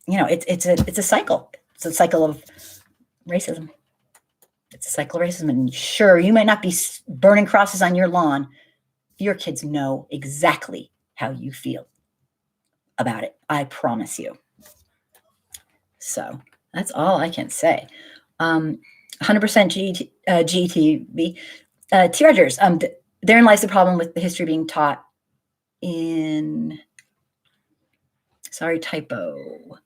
a cycle. It's a cycle of racism. It's a cycle of racism. And sure, you might not be burning crosses on your lawn. Your kids know exactly how you feel about it. I promise you. So that's all I can say. 100% GTV. T. Rogers, therein lies the problem with the history being taught in, typo.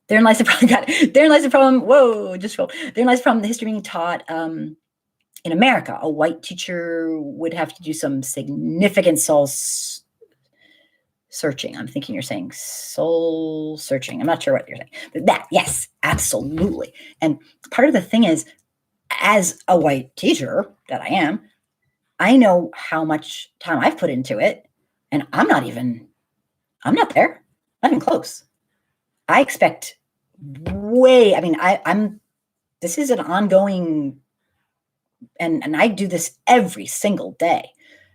Therein lies the problem. Got it. Therein lies the problem. Whoa, just roll. Therein lies the problem. The history being taught in America. A white teacher would have to do some significant soul searching. I'm thinking you're saying soul searching. I'm not sure what you're saying. But that, yes, absolutely. And part of the thing is, as a white teacher that I am, I know how much time I've put into it, and I'm not there, not even close. I expect this is an ongoing, and I do this every single day,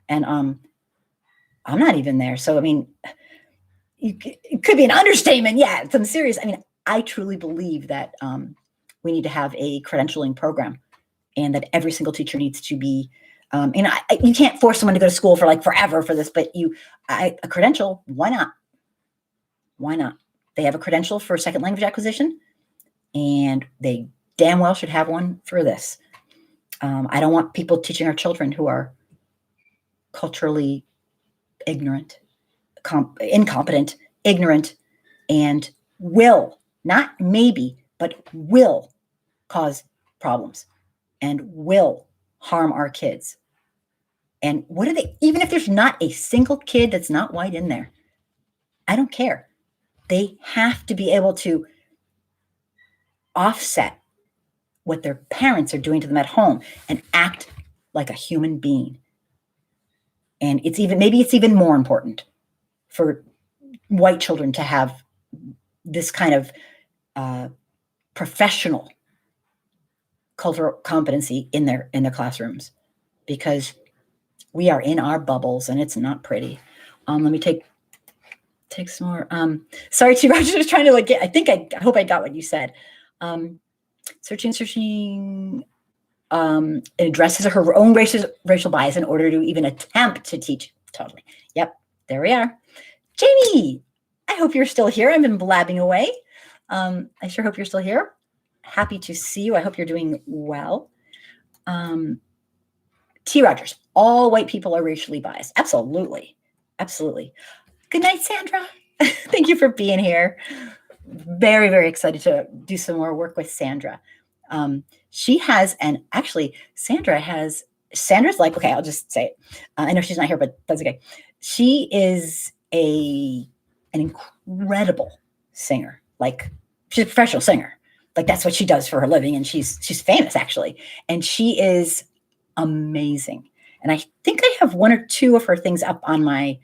and I'm not even there. So, it could be an understatement. Yeah, some serious. I truly believe that we need to have a credentialing program, and that every single teacher needs to be, you can't force someone to go to school for like forever for this, but a credential, why not? Why not? They have a credential for second language acquisition, and they damn well should have one for this. I don't want people teaching our children who are culturally ignorant, incompetent, ignorant, and will, not maybe, but will cause problems and will harm our kids. And what are they, even if there's not a single kid that's not white in there, I don't care. They have to be able to offset what their parents are doing to them at home and act like a human being. And maybe it's even more important for white children to have this kind of professional cultural competency in their classrooms, because we are in our bubbles and it's not pretty. Let me take some more. Sorry, T. Rogers, was trying to I hope I got what you said. Searching. It addresses her own racial bias in order to even attempt to teach. Totally. Yep. There we are. Jamie, I hope you're still here. I've been blabbing away. I sure hope you're still here. Happy to see you. I hope you're doing well. T. Rogers, all white people are racially biased. Absolutely. Absolutely. Good night, Sandra. Thank you for being here. Very, very excited to do some more work with Sandra. She has, and actually Sandra's like, okay, I'll just say it. I know she's not here, but that's okay. She is an incredible singer. Like, she's a professional singer. Like, that's what she does for her living. And she's famous, actually. And she is amazing. And I think I have 1 or 2 of her things up on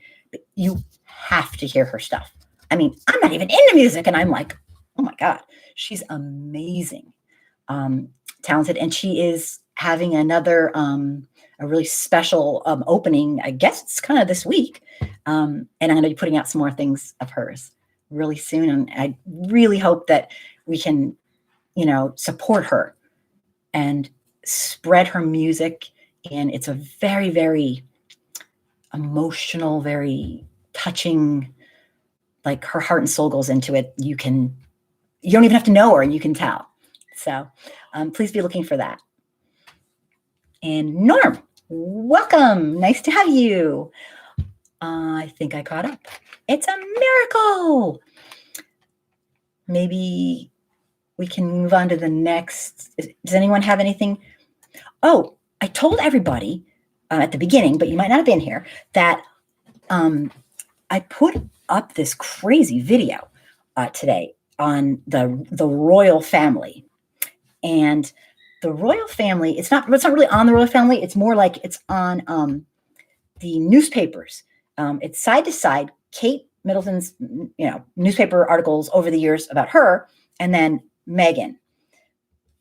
you have to hear her stuff. I'm not even into music, and I'm like, oh my God, she's amazing. Talented. And she is having another, a really special opening. I guess it's kind of this week. And I'm going to be putting out some more things of hers. really soon. And I really hope that we can, support her and spread her music. And it's a very, very emotional, very touching, like her heart and soul goes into it. You don't even have to know her and you can tell. So please be looking for that. And Norm, welcome. Nice to have you. I think I caught up. It's a miracle. Maybe we can move on to the next. Does anyone have anything? Oh, I told everybody at the beginning, but you might not have been here, that I put up this crazy video today on the royal family. And the royal family, it's not really on the royal family. It's more like it's on the newspapers. It's side to side, Kate Middleton's, newspaper articles over the years about her, and then Meghan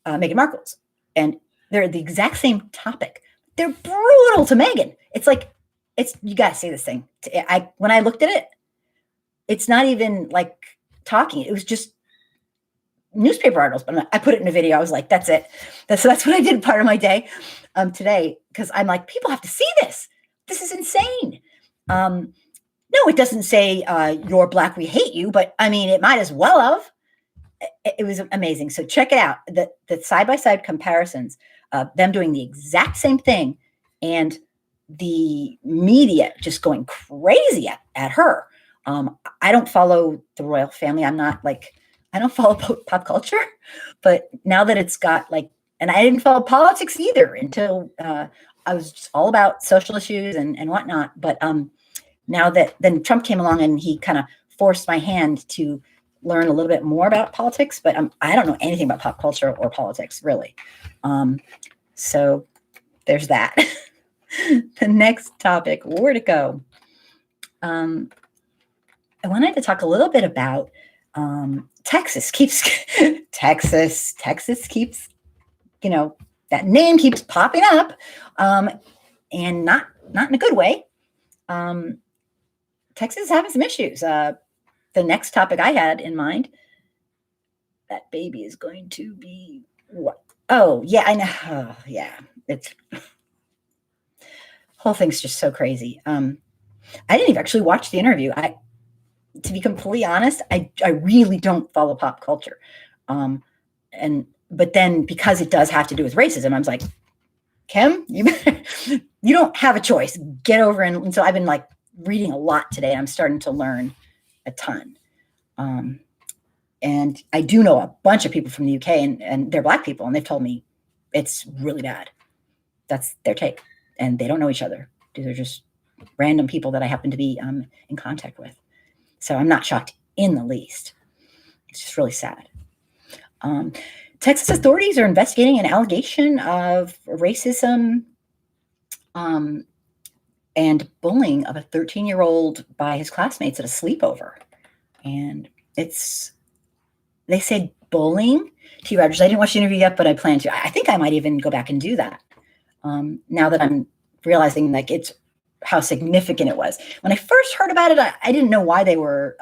Markle's. And they're the exact same topic. They're brutal to Meghan. It's like, you got to see this thing. When I looked at it, it's not even like talking. It was just newspaper articles, but I put it in a video. I was like, that's it. That's what I did part of my day today, because I'm like, people have to see this. This is insane. No, it doesn't say you're Black, we hate you, but I mean, it might as well have. It was amazing. So check it out. The side-by-side comparisons of them doing the exact same thing and the media just going crazy at her. I don't follow the royal family. I don't follow pop culture, but now that it's got and I didn't follow politics either until I was just all about social issues and whatnot. But now that then Trump came along and he kind of forced my hand to learn a little bit more about politics, but I don't know anything about pop culture or politics really. So there's that. The next topic, where'd it go? I wanted to talk a little bit about Texas keeps, that name keeps popping up, and not in a good way. Texas is having some issues. The next topic I had in mind, that baby is going to be what? Oh, yeah, I know. Oh, yeah, it's whole thing's just so crazy. I didn't even actually watch the interview. To be completely honest, I really don't follow pop culture. But then because it does have to do with racism, I was like, Kim, you don't have a choice. Get over and so I've been reading a lot today. And I'm starting to learn a ton. And I do know a bunch of people from the UK and they're Black people, and they've told me it's really bad. That's their take. And they don't know each other. They're just random people that I happen to be in contact with. So I'm not shocked in the least. It's just really sad. Texas authorities are investigating an allegation of racism and bullying of a 13-year-old by his classmates at a sleepover. And they said bullying. T. Rogers, I didn't watch the interview yet, but I plan to. I think I might even go back and do that. Now that I'm realizing it's how significant it was. When I first heard about it, I didn't know why they were,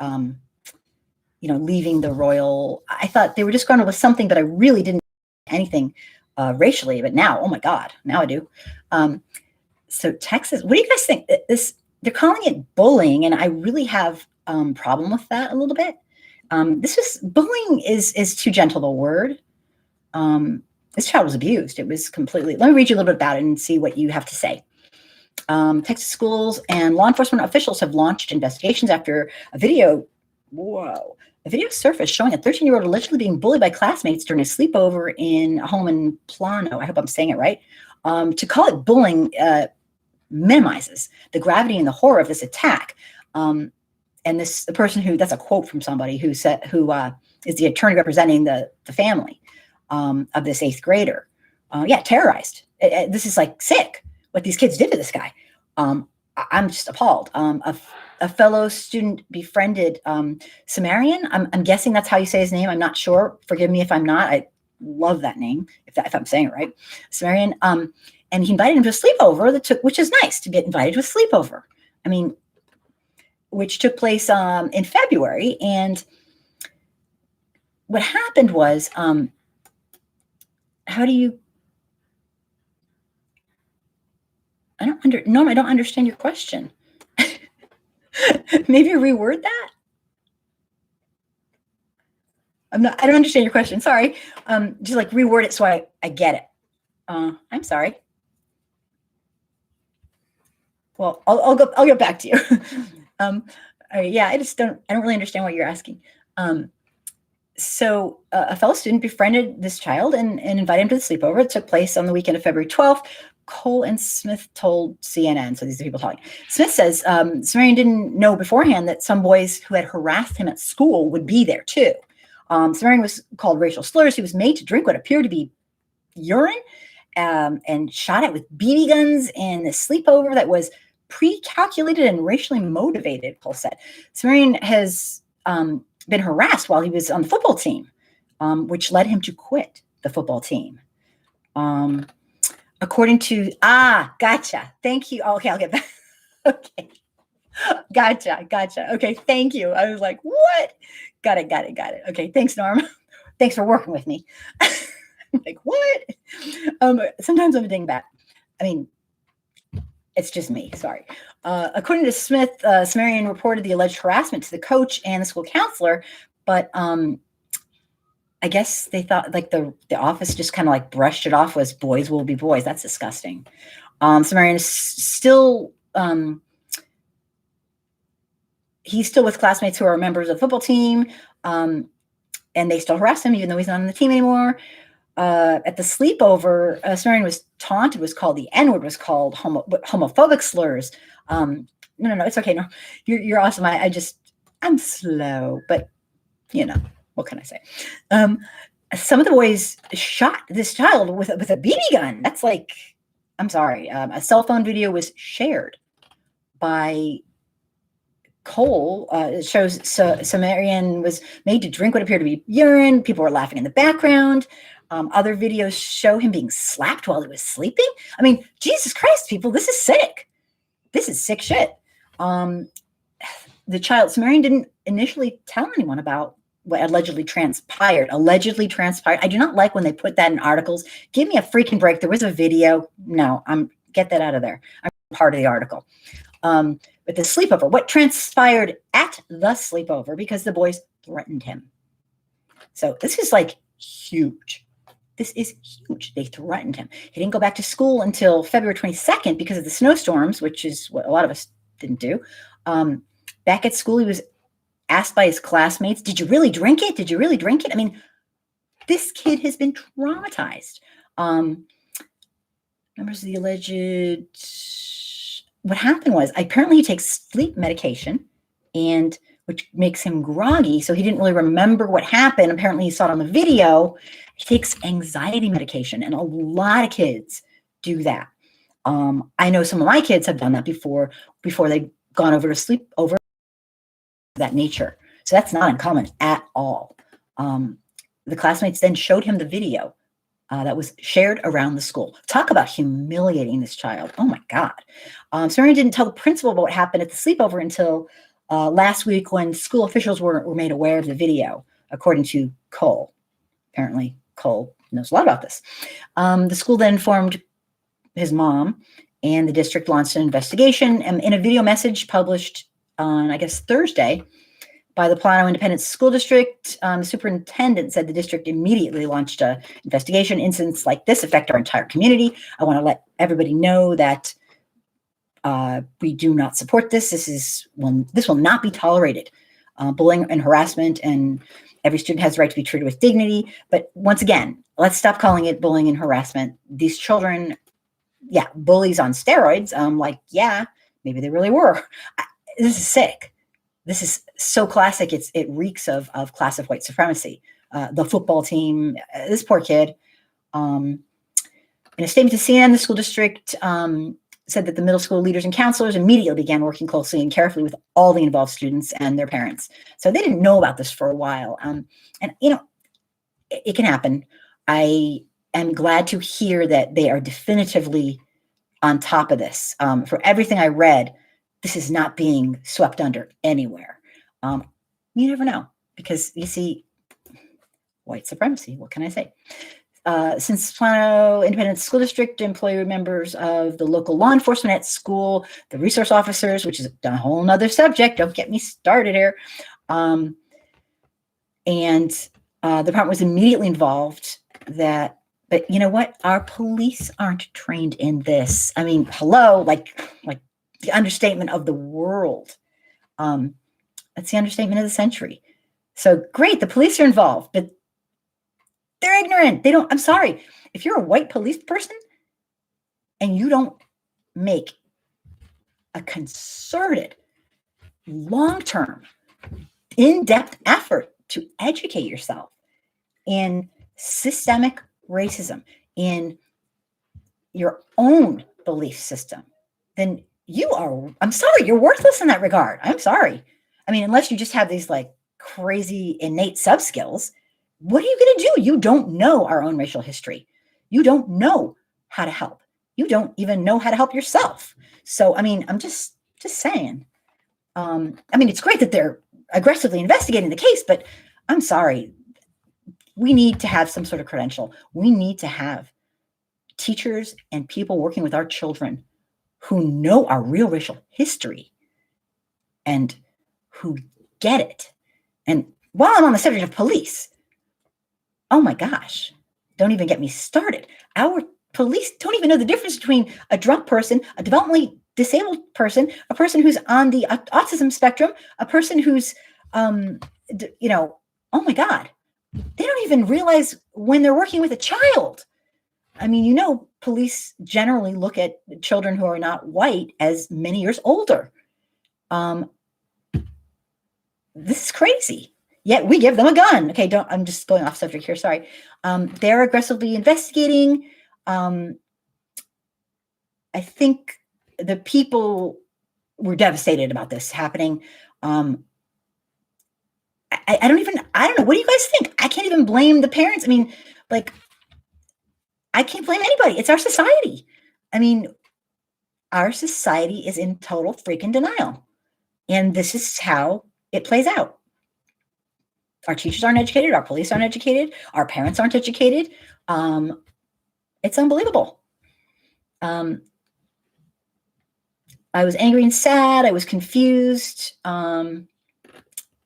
leaving the royal. I thought they were disgruntled with something, but I really didn't know anything racially. But now, oh my God, now I do. So Texas, what do you guys think? They're calling it bullying, and I really have problem with that a little bit. Bullying is too gentle a word. This child was abused. It was completely. Let me read you a little bit about it and see what you have to say. Texas schools and law enforcement officials have launched investigations after a video surfaced showing a 13-year-old allegedly being bullied by classmates during a sleepover in a home in Plano. I hope I'm saying it right. To call it bullying minimizes the gravity and the horror of this attack. And the person that's a quote from somebody who is the attorney representing the family of this 8th grader. Terrorized. This is sick. What these kids did to this guy. I'm just appalled. A fellow student befriended Sumerian. I'm guessing that's how you say his name. I'm not sure. Forgive me if I'm not. I love that name, if I'm saying it right. Sumerian. And he invited him to a sleepover which is nice to get invited to a sleepover. I mean, which took place in February. And what happened was, how do you, I don't understand your question. Maybe reword that. I don't understand your question. Sorry. Just like reword it so I get it. I'm sorry. Well, I'll get back to you. Yeah, I don't really understand what you're asking. So a fellow student befriended this child and invited him to the sleepover. It took place on the weekend of February 12th. Cole and Smith told CNN. So these are people talking. Smith says Sumerian didn't know beforehand that some boys who had harassed him at school would be there too. Sumerian was called racial slurs. He was made to drink what appeared to be urine and shot at with BB guns in a sleepover that was pre-calculated and racially motivated, Cole said. Sumerian has been harassed while he was on the football team, which led him to quit the football team. According to, gotcha. Thank you. Okay, I'll get back. Okay. Gotcha. Okay, thank you. I was like, what? Got it. Okay, thanks, Norm. Thanks for working with me. Like, what? Sometimes I'm a dingbat. I mean, it's just me. Sorry. According to Smith, Sumerian reported the alleged harassment to the coach and the school counselor, but I guess they thought like the office just kind of like brushed it off as boys will be boys. That's disgusting. Sumerian is still he's still with classmates who are members of the football team, and they still harass him even though he's not on the team anymore. At the sleepover, Sumerian was taunted, was called the N-word, was called homophobic slurs. No, it's okay. No, you're awesome. I'm slow, but what can I say? Some of the boys shot this child with a BB gun. That's like, I'm sorry. A cell phone video was shared by Cole. It shows Sumerian was made to drink what appeared to be urine. People were laughing in the background. Other videos show him being slapped while he was sleeping. I mean, Jesus Christ, people, this is sick. This is sick shit. The child, Sumerian didn't initially tell anyone about what allegedly transpired. I do not like when they put that in articles. Give me a freaking break. There was a video. No, get that out of there. I'm part of the article. But the sleepover, what transpired at the sleepover, because the boys threatened him. So this is like huge. This is huge. They threatened him. He didn't go back to school until February 22nd because of the snowstorms, which is what a lot of us didn't do. Back at school, he was asked by his classmates, did you really drink it? I mean, this kid has been traumatized. Members of the alleged, what happened was, apparently he takes sleep medication, and which makes him groggy. So he didn't really remember what happened. Apparently he saw it on the video. He takes anxiety medication, and a lot of kids do that. I know some of my kids have done that before they've gone over to sleep over that nature. So that's not uncommon at all. The classmates then showed him the video that was shared around the school. Talk about humiliating this child. Oh my God. Sumerian didn't tell the principal about what happened at the sleepover until last week when school officials were made aware of the video, according to Cole. Apparently Cole knows a lot about this. The school then informed his mom, and the district launched an investigation. And in a video message published on, I guess, Thursday by the Plano Independent School District, the superintendent said the district immediately launched an investigation. Incidents like this affect our entire community. I want to let everybody know that we do not support this. This will not be tolerated. Bullying and harassment, and every student has the right to be treated with dignity. But once again, let's stop calling it bullying and harassment. These children, bullies on steroids. Maybe they really were. This is sick. This is so classic. It reeks of classic white supremacy. The football team, this poor kid. In a statement to CNN, the school district said that the middle school leaders and counselors immediately began working closely and carefully with all the involved students and their parents. So they didn't know about this for a while. And it can happen. I am glad to hear that they are definitively on top of this. For everything I read, this is not being swept under anywhere. You never know, because you see, white supremacy, what can I say? Since Plano Independent School District, employee members of the local law enforcement at school, the resource officers, which is a whole nother subject, don't get me started here. And the department was immediately involved. But you know what? Our police aren't trained in this. I mean, hello, like the understatement of the world. That's the understatement of the century. So great, the police are involved, but they're ignorant. I'm sorry. If you're a white police person and you don't make a concerted, long-term, in-depth effort to educate yourself in systemic racism, in your own belief system, then I'm sorry, you're worthless in that regard. I'm sorry. I mean, unless you just have these like crazy innate sub-skills, what are you going to do? You don't know our own racial history. You don't know how to help. You don't even know how to help yourself. So, I mean, I'm just saying. I mean, it's great that they're aggressively investigating the case, but I'm sorry. We need to have some sort of credential. We need to have teachers and people working with our children who know our real racial history and who get it. And while I'm on the subject of police, oh my gosh, don't even get me started. Our police don't even know the difference between a drunk person, a developmentally disabled person, a person who's on the autism spectrum, a person who's, oh my God, they don't even realize when they're working with a child. I mean, police generally look at children who are not white as many years older. This is crazy. Yet we give them a gun. Okay, I'm just going off subject here. Sorry. They're aggressively investigating. I think the people were devastated about this happening. I don't know. What do you guys think? I can't even blame the parents. I mean, I can't blame anybody. It's our society. I mean, our society is in total freaking denial. And this is how it plays out. Our teachers aren't educated. Our police aren't educated. Our parents aren't educated. It's unbelievable. I was angry and sad. I was confused. Let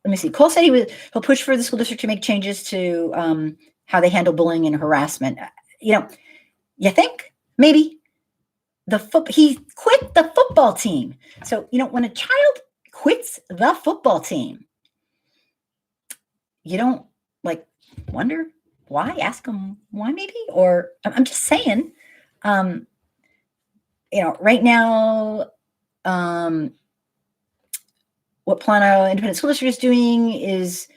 me see. Cole said he'll push for the school district to make changes to how they handle bullying and harassment. You think? Maybe. He quit the football team. So, when a child quits the football team, you don't wonder why? Ask them why maybe? Or I'm just saying, right now, what Plano Independent School District is doing is,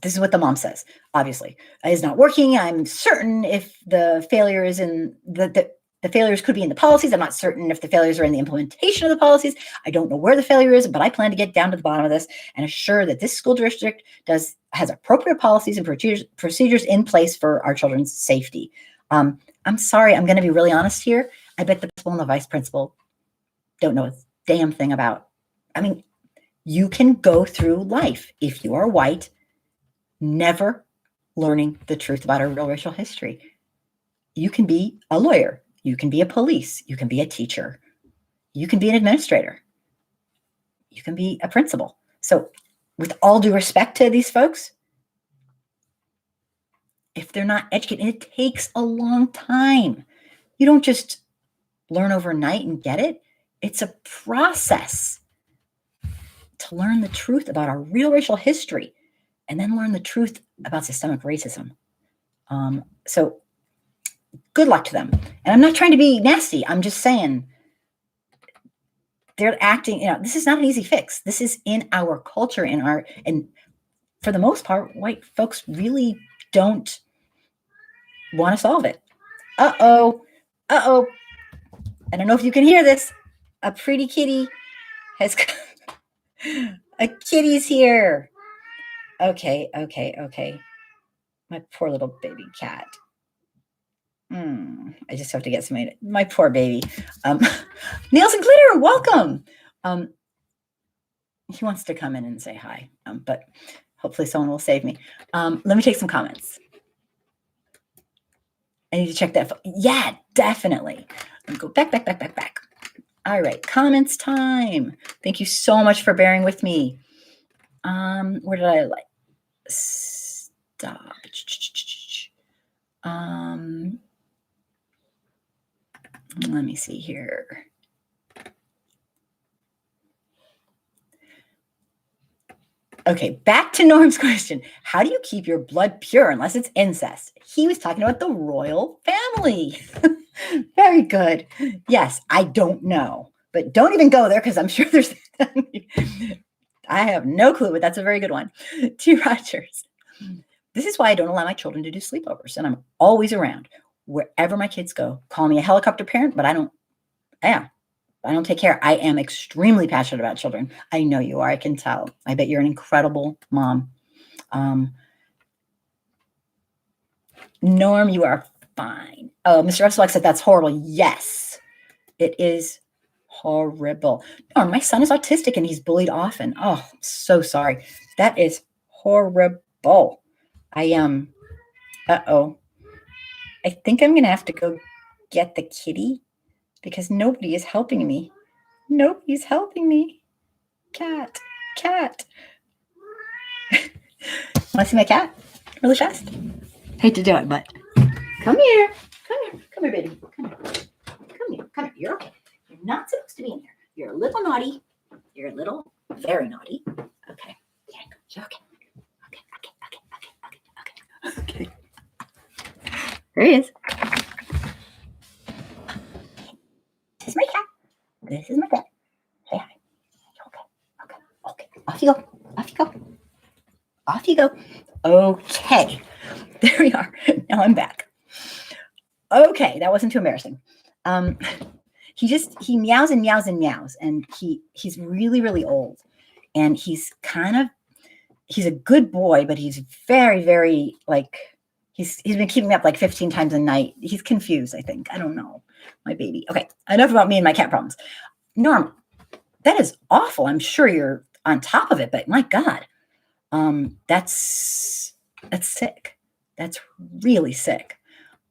this is what the mom says, obviously, is not working. I'm certain if the failure is in the failures could be in the policies. I'm not certain if the failures are in the implementation of the policies. I don't know where the failure is, but I plan to get down to the bottom of this and assure that this school district has appropriate policies and procedures in place for our children's safety. I'm sorry, I'm going to be really honest here. I bet the principal and the vice principal don't know a damn thing about. I mean, you can go through life, if you are white, never learning the truth about our real racial history. You can be a lawyer. You can be a police. You can be a teacher. You can be an administrator. You can be a principal. So with all due respect to these folks, if they're not educated, and it takes a long time. You don't just learn overnight and get it. It's a process to learn the truth about our real racial history and then learn the truth about systemic racism. So good luck to them. And I'm not trying to be nasty. I'm just saying they're acting, this is not an easy fix. This is in our culture, and for the most part, white folks really don't want to solve it. Uh-oh. I don't know if you can hear this. A pretty kitty has a kitty's here. Okay. My poor little baby cat. I just have to get somebody. My poor baby. Nails and Glitter, welcome. He wants to come in and say hi, but hopefully someone will save me. Let me take some comments. I need to check that. Yeah, definitely. Go back. All right, comments time. Thank you so much for bearing with me. Where did I like stop? Let me see here. Okay, back to Norm's question. How do you keep your blood pure unless it's incest? He was talking about the royal family. Very good. Yes, I don't know, but don't even go there because I'm sure there's. I have no clue, but that's a very good one. T. Rogers. This is why I don't allow my children to do sleepovers, and I'm always around wherever my kids go. Call me a helicopter parent, but I don't take care. I am extremely passionate about children. I know you are. I can tell. I bet you're an incredible mom. Norm, you are fine. Oh, Mr. Epsilon said that's horrible. Yes, it is horrible. Norm, my son is autistic and he's bullied often. Oh, I'm so sorry. That is horrible. I I think I'm going to have to go get the kitty because nobody is helping me. Nobody's helping me. Cat. Want to see my cat really fast? Hate to do it, but come here, baby. Come here. You're okay. You're not supposed to be in there. You're a little naughty. You're a little very naughty. Okay. You're okay. Okay. There he is. This is my cat. Say hi. Okay. Off you go. Okay. There we are. Now I'm back. Okay, that wasn't too embarrassing. He meows and meows and meows, and he's really, really old. And he's a good boy, but he's very, very he's been keeping me up 15 times a night. He's confused, I think. I don't know. My baby. Okay, enough about me and my cat problems. Norm, that is awful. I'm sure you're on top of it, but my God, that's sick. That's really sick.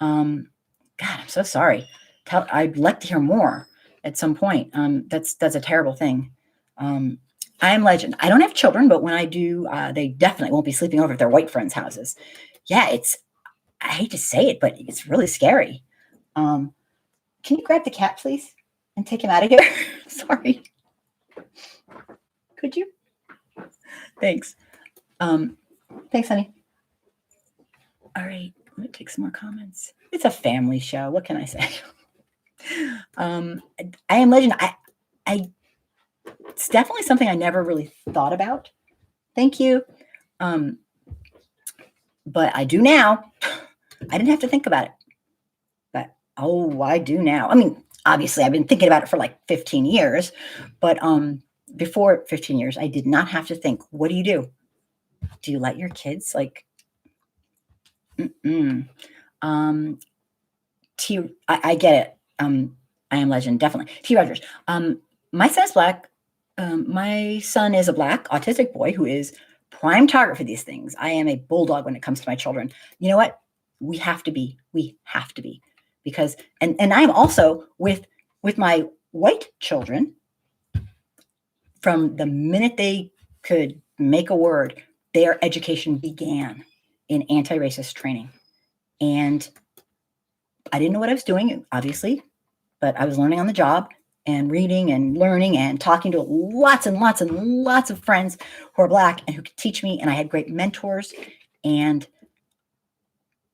God, I'm so sorry. I'd like to hear more at some point. That's a terrible thing. I am legend. I don't have children, but when I do, they definitely won't be sleeping over at their white friends' houses. Yeah, I hate to say it, but it's really scary. Can you grab the cat, please, and take him out of here? Sorry. Could you? Thanks. Thanks, honey. All right, let me take some more comments. It's a family show. What can I say? I am legend. It's definitely something I never really thought about. Thank you. But I do now. I didn't have to think about it. But I do now. I mean, obviously I've been thinking about it for 15 years, but before 15 years, I did not have to think, what do you do? Do you let your kids I get it. I am legend, definitely. T. Rogers. My son is black. My son is a black autistic boy who is prime target for these things. I am a bulldog when it comes to my children. You know what? We have to be because, and I'm also with my white children from the minute they could make a word, their education began in anti-racist training. And I didn't know what I was doing, obviously, but I was learning on the job and reading and learning and talking to lots and lots and lots of friends who are black and who could teach me. And I had great mentors. And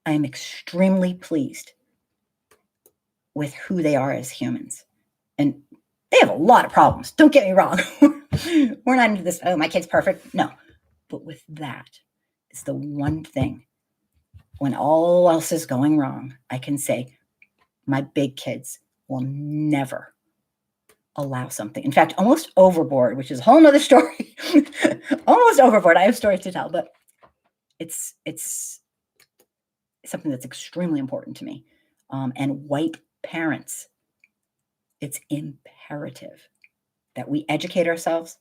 I am extremely pleased with who they are as humans. And they have a lot of problems. Don't get me wrong. We're not into this, oh, my kid's perfect. No. But with that, it's the one thing when all else is going wrong, I can say my big kids will never allow something. In fact, almost overboard, which is a whole nother story. Almost overboard. I have stories to tell, but it's something that's extremely important to me. And white parents, it's imperative that we educate ourselves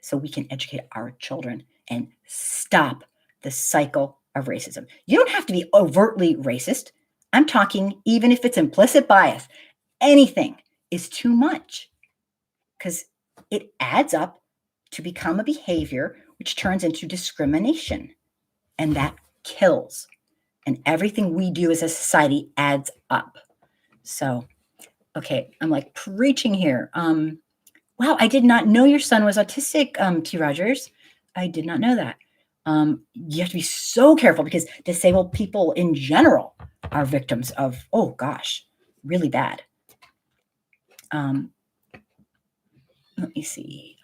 so we can educate our children and stop the cycle of racism. You don't have to be overtly racist. I'm talking even if it's implicit bias. Anything is too much because it adds up to become a behavior which turns into discrimination, and that kills. And everything we do as a society adds up. So, okay, I'm like preaching here. Wow, I did not know your son was autistic, T. Rogers. I did not know that. You have to be so careful because disabled people in general are victims of, oh gosh, really bad. Let me see.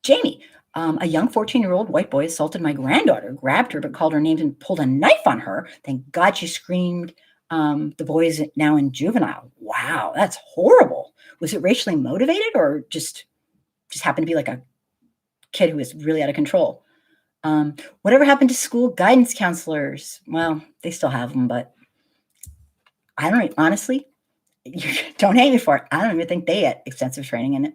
Jamie, a young 14-year-old white boy assaulted my granddaughter, grabbed her, but called her names and pulled a knife on her. Thank God she screamed. The boy is now in juvenile. Wow, that's horrible. Was it racially motivated or just happened to be like a kid who was really out of control? Whatever happened to school guidance counselors? Well, they still have them, but I don't honestly, don't hate me for it. I don't even think they had extensive training in it.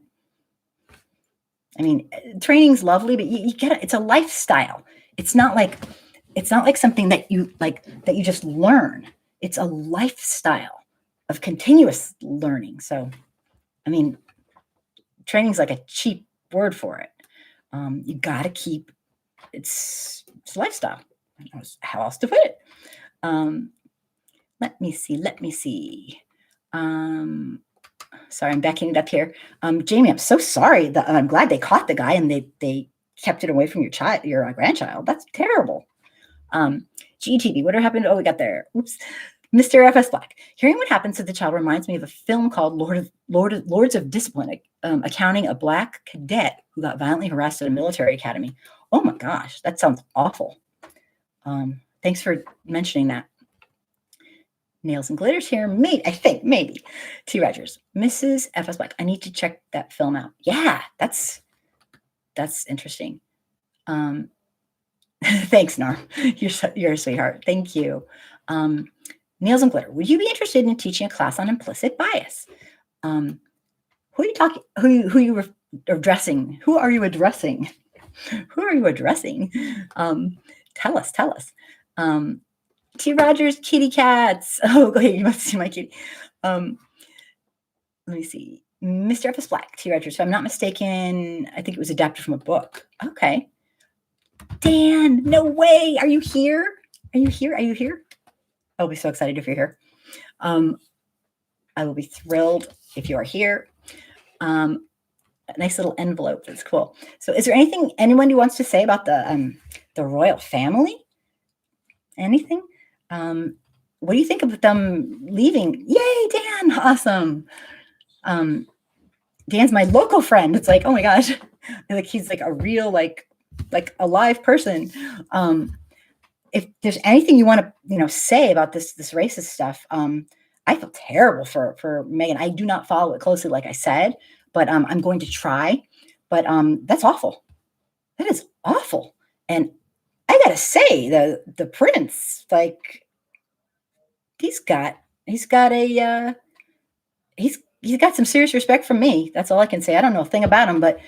I mean, training's lovely, but you get it. It's a lifestyle. It's not like something that you just learn. It's a lifestyle of continuous learning. So, I mean, training's like a cheap word for it. You got to keep it's a lifestyle. I don't know how else to put it. Let me see. Sorry, I'm backing it up here. Jamie, I'm so sorry. I'm glad they caught the guy and they kept it away from your grandchild. That's terrible. GTV, whatever happened? Oh, we got there. Oops. Mr. FS Black. Hearing what happened to the child reminds me of a film called Lords of Discipline, accounting a Black cadet who got violently harassed at a military academy. Oh my gosh, that sounds awful. Thanks for mentioning that. Nails and glitters here. Maybe. T. Rogers. Mrs. F.S. Black. I need to check that film out. Yeah, that's interesting. Thanks, Norm. You're a sweetheart. Thank you. Nails and glitter. Would you be interested in teaching a class on implicit bias? Who are you talking? Who you were addressing? Who are you addressing? Who are you addressing? Tell us. T. Rogers, kitty cats. Oh, okay, you must see my kitty. Let me see. Mr. F.S. Black, T. Rogers. If I'm not mistaken, I think it was adapted from a book. Okay. Dan, no way. Are you here? I'll be so excited if you're here. I will be thrilled if you are here. A nice little envelope. That's cool. So is there anyone who wants to say about the royal family? Anything? What do you think of them leaving? Yay, Dan! Awesome. Dan's my local friend. It's like, oh my gosh, like he's like a real like a live person. If there's anything you want to say about this racist stuff, I feel terrible for Megan. I do not follow it closely, like I said, but I'm going to try. But that's awful. That is awful. And I gotta say, the prince, like, he's got some serious respect from me. That's all I can say. I don't know a thing about him, but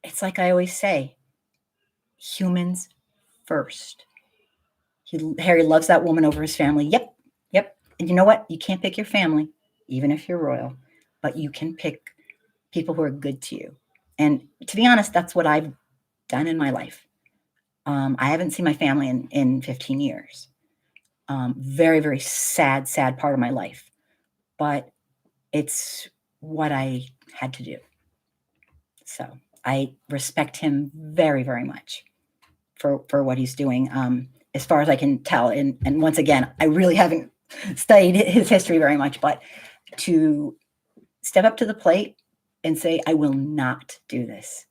it's like I always say, humans first. Harry loves that woman over his family. Yep. And you know what? You can't pick your family, even if you're royal, but you can pick people who are good to you. And to be honest, that's what I've done in my life. I haven't seen my family in 15 years. Very, very sad part of my life, but it's what I had to do. So I respect him very, very much for what he's doing, as far as I can tell. And once again, I really haven't studied his history very much, but to step up to the plate and say, I will not do this.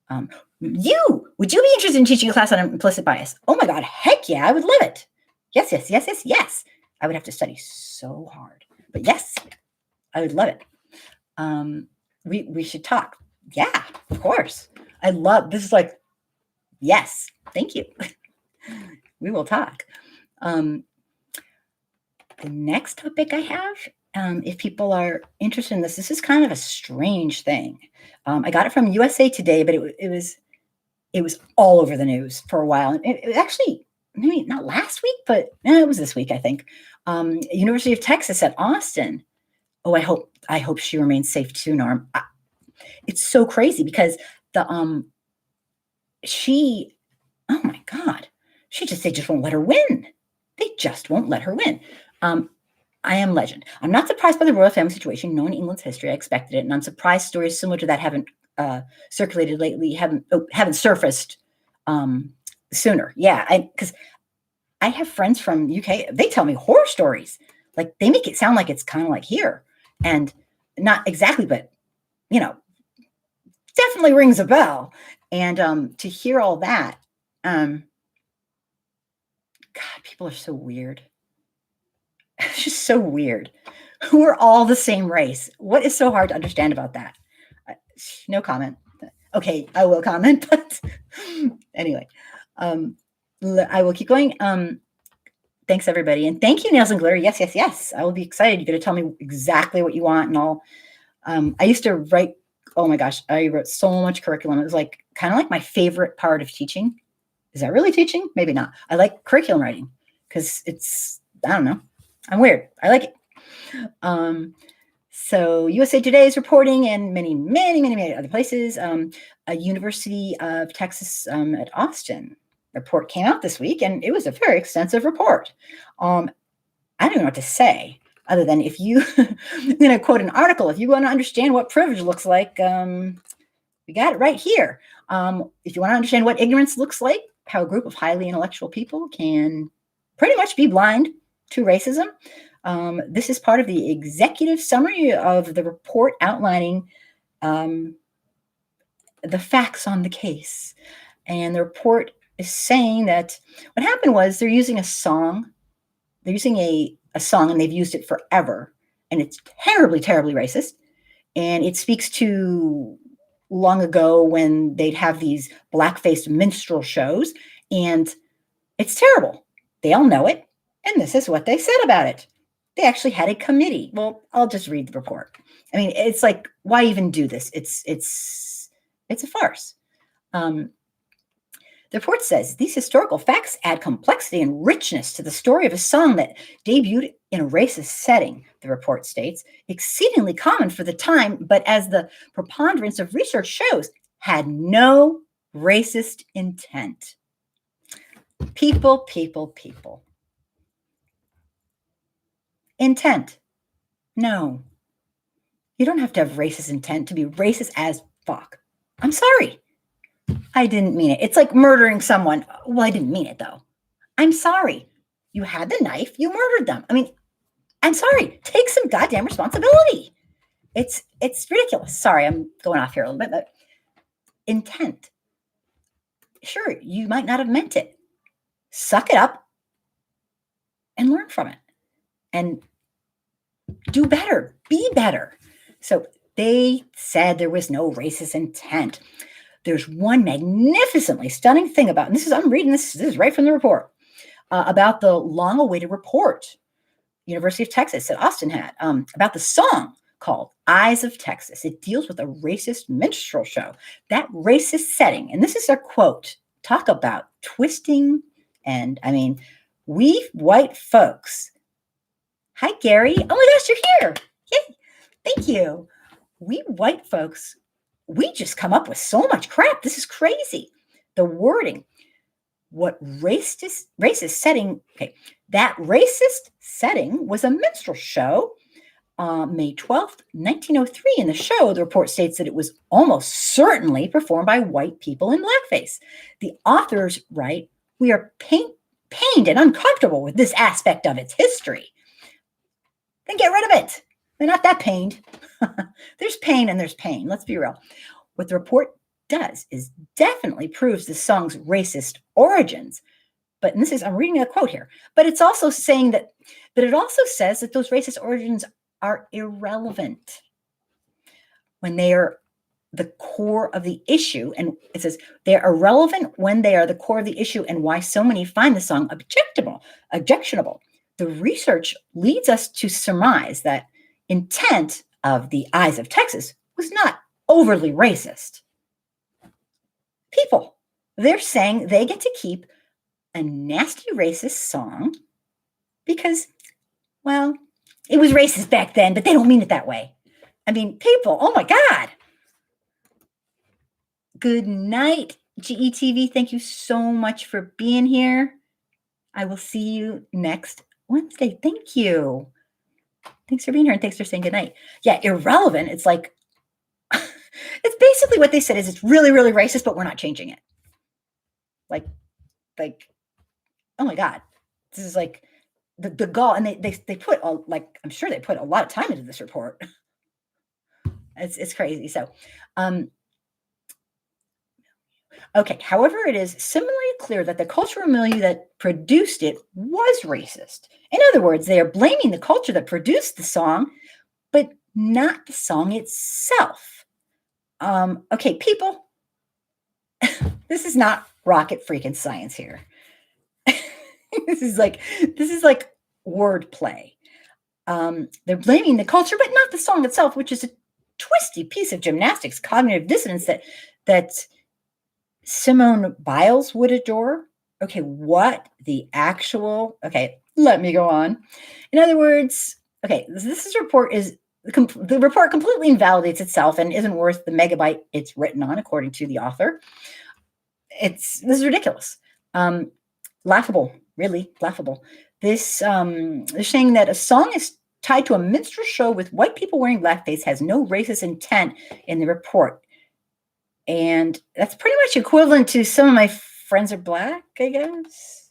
Would you be interested in teaching a class on implicit bias? Oh my God, heck yeah, I would love it. Yes. I would have to study so hard, but yes, I would love it. We should talk. Yeah, of course. I love this. Is like, yes, thank you. We will talk. The next topic I have if people are interested in this is kind of a strange thing. I got it from USA Today, but it was all over the news for a while. And it was actually maybe not last week, but it was this week, I think. University of Texas at Austin. Oh, I hope she remains safe too, Norm. It's so crazy because she, oh my God, they just won't let her win. They just won't let her win. I am legend. I'm not surprised by the royal family situation. Knowing England's history, I expected it, and I'm surprised stories similar to that haven't circulated lately, haven't surfaced sooner. Yeah, because I have friends from UK. They tell me horror stories. Like they make it sound like it's kind of like here, and not exactly, but definitely rings a bell. And to hear all that, God, people are so weird. It's just so weird. We're all the same race. What is so hard to understand about that? No comment. Okay, I will comment, but anyway, I will keep going. Thanks, everybody. And thank you, Nails and Glitter. Yes, yes, yes. I will be excited. You're going to tell me exactly what you want. And I'll, I used to write, oh my gosh, I wrote so much curriculum. It was like kind of like my favorite part of teaching. Is that really teaching? Maybe not. I like curriculum writing because it's, I don't know. I'm weird. I like it. So USA Today is reporting, and many other places. A University of Texas at Austin report came out this week, and it was a very extensive report. I don't know what to say other than if you, I'm going to quote an article. If you want to understand what privilege looks like, we got it right here. If you want to understand what ignorance looks like, how a group of highly intellectual people can pretty much be blind to racism. This is part of the executive summary of the report outlining the facts on the case. And the report is saying that what happened was they're using a song. They're using a song, and they've used it forever. And it's terribly, terribly racist. And it speaks to long ago when they'd have these black-faced minstrel shows. And it's terrible. They all know it. And this is what they said about it. They actually had a committee. Well, I'll just read the report. I mean, it's like, why even do this? It's a farce. The report says these historical facts add complexity and richness to the story of a song that debuted in a racist setting, the report states, exceedingly common for the time, but as the preponderance of research shows, had no racist intent. People. Intent. No. You don't have to have racist intent to be racist as fuck. I'm sorry. I didn't mean it. It's like murdering someone. Well, I didn't mean it, though. I'm sorry. You had the knife. You murdered them. I mean, I'm sorry. Take some goddamn responsibility. It's ridiculous. Sorry, I'm going off here a little bit, but intent. Sure, you might not have meant it. Suck it up and learn from it. And do better. Be better. So they said there was no racist intent. There's one magnificently stunning thing about, and this is, I'm reading this is right from the report, about the long-awaited report University of Texas at Austin had about the song called Eyes of Texas. It deals with a racist minstrel show. That racist setting, and this is a quote, talk about twisting, and I mean, we white folks. Hi, Gary. Oh my gosh, you're here. Yay. Thank you. We white folks, we just come up with so much crap. This is crazy. The wording, what racist setting, okay, that racist setting was a minstrel show, May 12th, 1903. In the show, the report states that it was almost certainly performed by white people in blackface. The authors write, we are pained and uncomfortable with this aspect of its history. Then get rid of it. They're not that pained. There's pain and there's pain. Let's be real. What the report does is definitely proves the song's racist origins. But and this is, I'm reading a quote here, but it's also saying that, but it also says that those racist origins are irrelevant when they are the core of the issue. And it says they're irrelevant when they are the core of the issue and why so many find the song objectionable. The research leads us to surmise that intent of the Eyes of Texas was not overly racist. People, they're saying they get to keep a nasty racist song because, well, it was racist back then, but they don't mean it that way. I mean, people, oh my God. Good night, GETV. Thank you so much for being here. I will see you next Wednesday. Thank you. Thanks for being here and thanks for saying good night. Yeah, irrelevant. It's like, it's basically what they said is it's really, really racist, but we're not changing it. Like, oh my God. This is like the gall. And they put, I'm sure they put a lot of time into this report. It's crazy. So, okay. However, it is similarly clear that the cultural milieu that produced it was racist. In other words, they are blaming the culture that produced the song, but not the song itself. Okay, people, this is not rocket freaking science here. This is like wordplay. They're blaming the culture, but not the song itself, which is a twisty piece of gymnastics, cognitive dissonance that Simone Biles would adore. Okay, what the actual? Okay, let me go on. In other words, okay, this report the report completely invalidates itself and isn't worth the megabyte it's written on, according to the author. This is ridiculous, laughable, really laughable. They're saying that a song is tied to a minstrel show with white people wearing blackface has no racist intent in the report. And that's pretty much equivalent to some of my friends are black, I guess.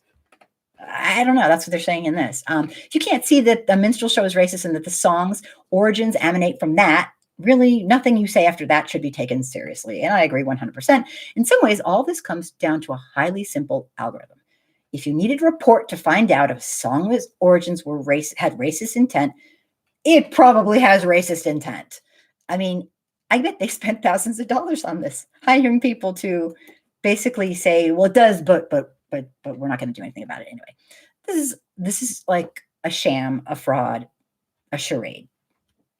I don't know. That's what they're saying in this. If you can't see that the minstrel show is racist and that the song's origins emanate from that, really nothing you say after that should be taken seriously. And I agree 100%. In some ways, all this comes down to a highly simple algorithm. If you needed a report to find out if a song's origins had racist intent, it probably has racist intent. I mean, I bet they spent thousands of dollars on this, hiring people to basically say, well, it does, but we're not going to do anything about it anyway. This is like a sham, a fraud, a charade.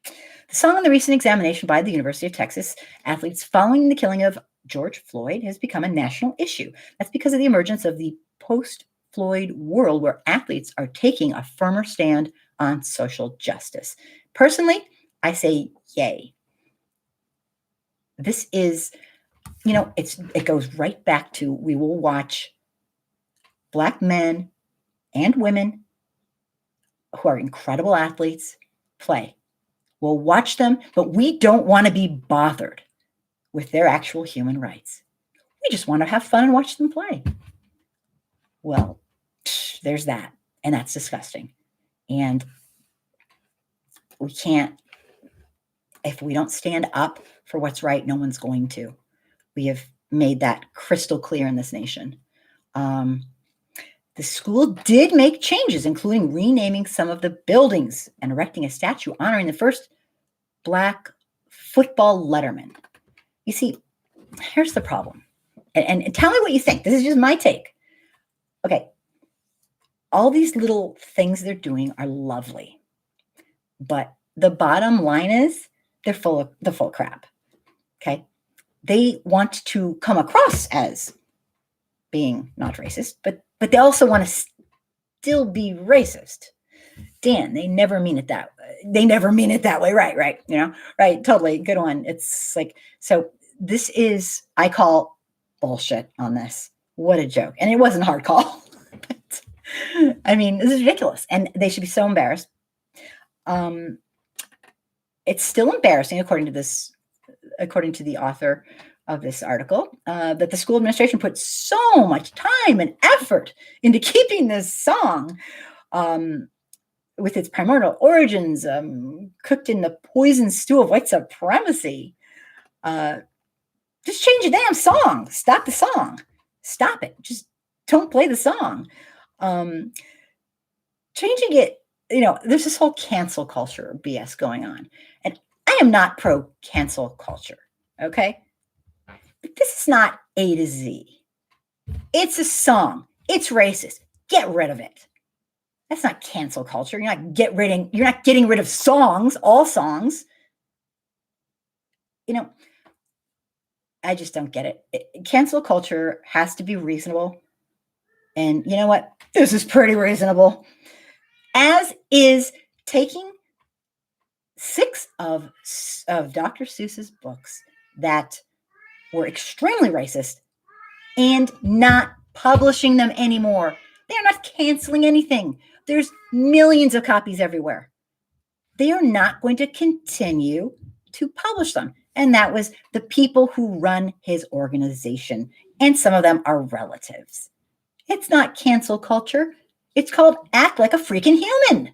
The song in the recent examination by the University of Texas athletes following the killing of George Floyd has become a national issue. That's because of the emergence of the post-Floyd world where athletes are taking a firmer stand on social justice. Personally, I say yay. This is, it goes right back to we will watch Black men and women who are incredible athletes play. We'll watch them, but we don't want to be bothered with their actual human rights. We just want to have fun and watch them play. Well, there's that. And that's disgusting. And we can't, if we don't stand up for what's right, no one's going to. We have made that crystal clear in this nation. The school did make changes, including renaming some of the buildings and erecting a statue honoring the first Black football letterman. You see, here's the problem. And tell me what you think. This is just my take. Okay. All these little things they're doing are lovely. But the bottom line is they're full of crap. Okay. They want to come across as being not racist, but they also want to still be racist. Dan, they never mean it that way. They never mean it that way. Right. Right. Totally. Good one. It's like, so this is, I call bullshit on this. What a joke. And it wasn't a hard call. But, I mean, this is ridiculous. And they should be so embarrassed. It's still embarrassing, according to the author of this article, that the school administration put so much time and effort into keeping this song with its primordial origins cooked in the poison stew of white supremacy. Just change the damn song. Stop the song. Stop it. Just don't play the song. Changing it, there's this whole cancel culture BS going on. And I am not pro cancel culture. Okay. But this is not A to Z. It's a song. It's racist. Get rid of it. That's not cancel culture. You're not getting rid of songs, all songs. You know, I just don't get it. Cancel culture has to be reasonable. And you know what? This is pretty reasonable. As is taking 6 of Dr. Seuss's books that were extremely racist and not publishing them anymore. They are not canceling anything. There's millions of copies everywhere. They are not going to continue to publish them. And that was the people who run his organization. And some of them are relatives. It's not cancel culture. It's called act like a freaking human.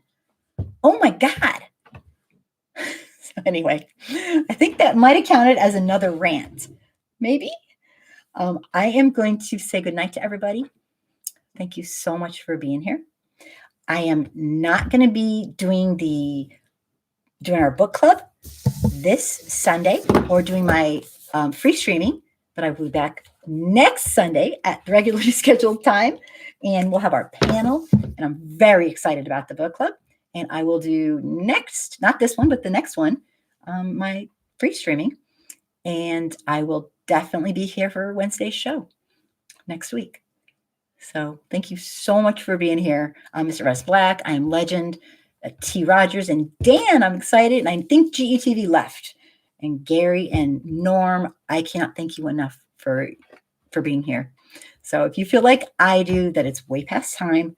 Oh my God. So anyway, I think that might have counted as another rant. Maybe. I am going to say goodnight to everybody. Thank you so much for being here. I am not going to be doing our book club this Sunday or doing my free streaming, but I will be back next Sunday at the regularly scheduled time, and we'll have our panel, and I'm very excited about the book club. And I will do next, not this one, but the next one, my free streaming, and I will definitely be here for Wednesday's show next week. So thank you so much for being here. I'm Mr. Russ Black. I am Legend, T. Rogers, and Dan. I'm excited. And I think GETV left. And Gary and Norm, I cannot thank you enough for being here. So if you feel like I do, that it's way past time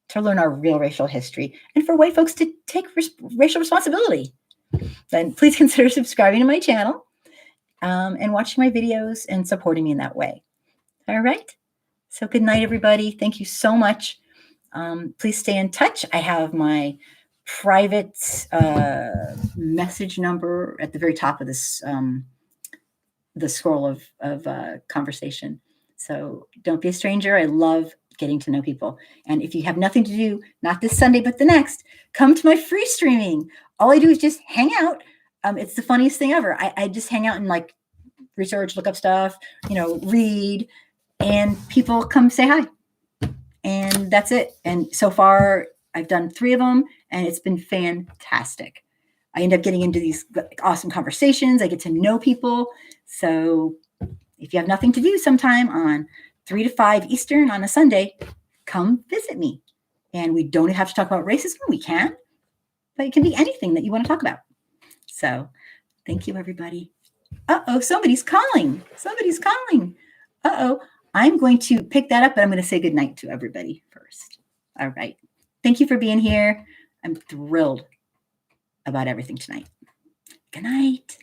to learn our real racial history and for white folks to take racial responsibility, then please consider subscribing to my channel and watching my videos and supporting me in that way. All right. So good night, everybody. Thank you so much. Please stay in touch. I have my private message number at the very top of this, the scroll of conversation. So don't be a stranger. I love getting to know people. And if you have nothing to do, not this Sunday, but the next, come to my free streaming. All I do is just hang out. It's the funniest thing ever. I just hang out and like research, look up stuff, read, and people come say hi. And that's it. And so far, I've done 3 of them, and it's been fantastic. I end up getting into these awesome conversations. I get to know people. So if you have nothing to do sometime on 3 to 5 Eastern on a Sunday, come visit me. And we don't have to talk about racism. We can, but it can be anything that you want to talk about. So thank you, everybody. Uh-oh, somebody's calling. Somebody's calling. Uh-oh. I'm going to pick that up, but I'm going to say goodnight to everybody first. All right. Thank you for being here. I'm thrilled about everything tonight. Good night.